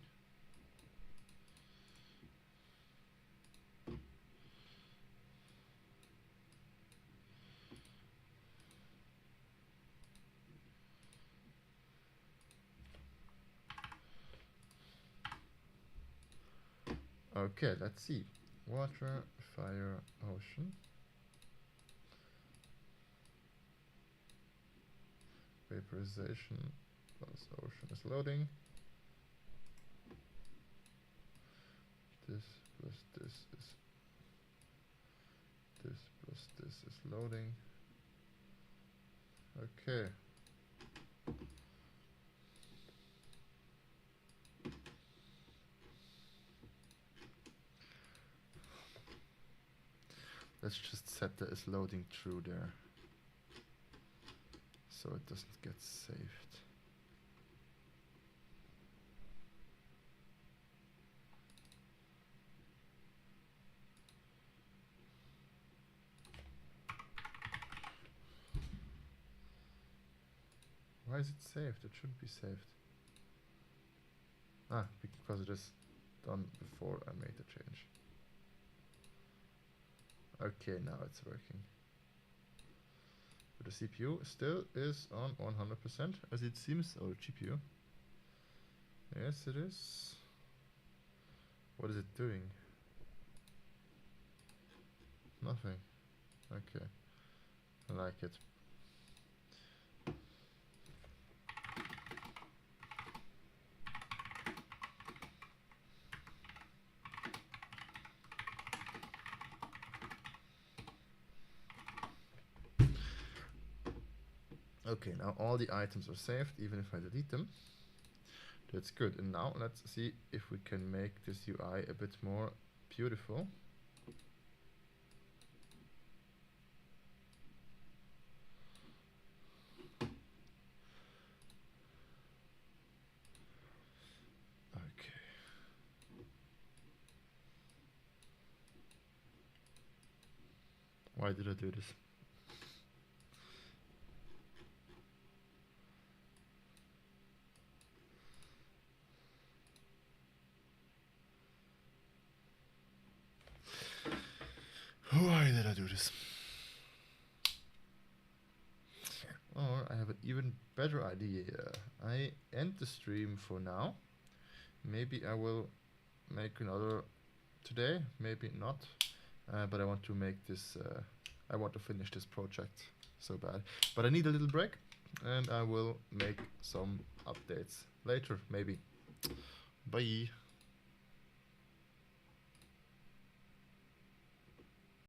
Okay, let's see. Water, fire, ocean. Vaporization plus ocean is loading. This plus this is loading. Okay. Let's just set the is loading true there, so it doesn't get saved. Why is it saved? It shouldn't be saved. Ah, because it is done before I made the change. Okay, now it's working. But the CPU still is on 100%, as it seems, or GPU. Yes, it is. What is it doing? Nothing. Okay. I like it. Okay, now all the items are saved, even if I delete them. That's good. And now let's see if we can make this UI a bit more beautiful. Okay. Why did I do this? Why did I do this? Or I have an even better idea. I end the stream for now. Maybe I will make another today, maybe not. But I want to make this, I want to finish this project so bad. But I need a little break, and I will make some updates later, maybe. Bye.